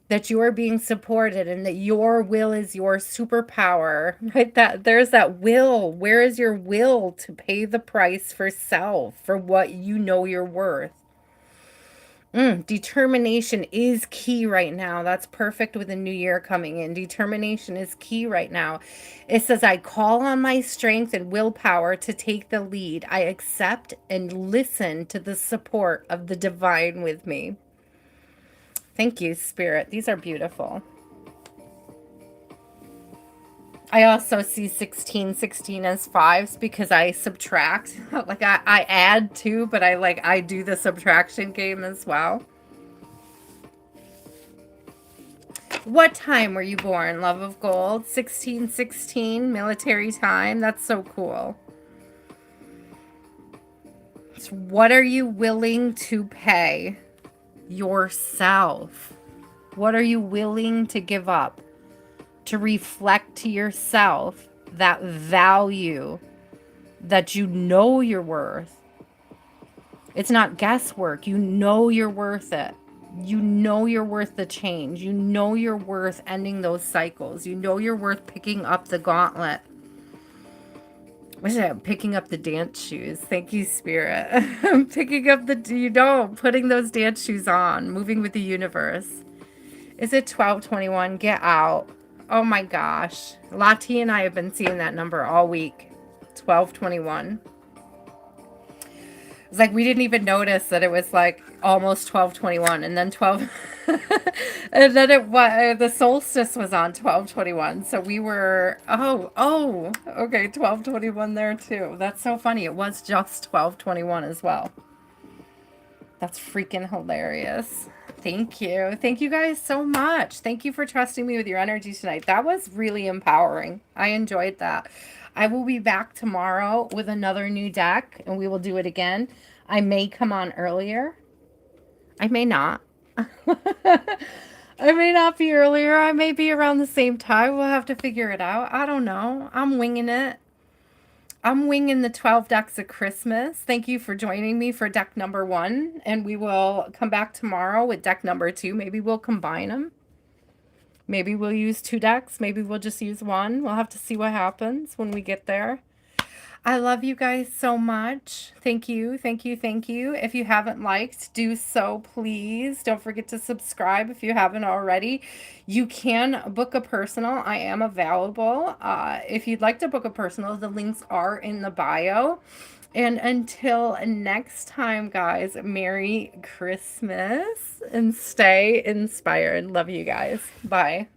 That you are being supported and that your will is your superpower. Right? That there's that will. Where is your will to pay the price for self, for what you know you're worth? Determination is key right now. That's perfect with the new year coming in. Determination is key right now. It says, I call on my strength and willpower to take the lead. I accept and listen to the support of the divine with me. Thank you, Spirit. These are beautiful. I also see 16, 16 as fives because I subtract. Like I add too, but I do the subtraction game as well. What time were you born, Love of Gold? 1616, military time. That's so cool. So what are you willing to pay yourself? What are you willing to give up to reflect to yourself that value that you know you're worth? It's not guesswork. You know you're worth it. You know you're worth the change. You know you're worth ending those cycles. You know you're worth picking up the gauntlet. What is it? Picking up the dance shoes. Thank you, Spirit. Picking up putting those dance shoes on, moving with the universe. Is it 1221? Get out. Oh my gosh. Lottie and I have been seeing that number all week. 1221. It's like we didn't even notice that it was like almost 1221 and then 12 and then the solstice was on 1221. So we were okay, 1221 there too. That's so funny. It was just 1221 as well. That's freaking hilarious. Thank you. Thank you guys so much. Thank you for trusting me with your energy tonight. That was really empowering. I enjoyed that. I will be back tomorrow with another new deck and we will do it again. I may come on earlier. I may not. I may not be earlier. I may be around the same time. We'll have to figure it out. I don't know. I'm winging it. I'm winging the 12 decks of Christmas. Thank you for joining me for deck number 1. And we will come back tomorrow with deck number 2. Maybe we'll combine them. Maybe we'll use 2 decks. Maybe we'll just use 1. We'll have to see what happens when we get there. I love you guys so much. Thank you, thank you, thank you. If you haven't liked, do so, please. Don't forget to subscribe if you haven't already. You can book a personal. I am available. If you'd like to book a personal, the links are in the bio. And until next time, guys, Merry Christmas and stay inspired. Love you guys. Bye.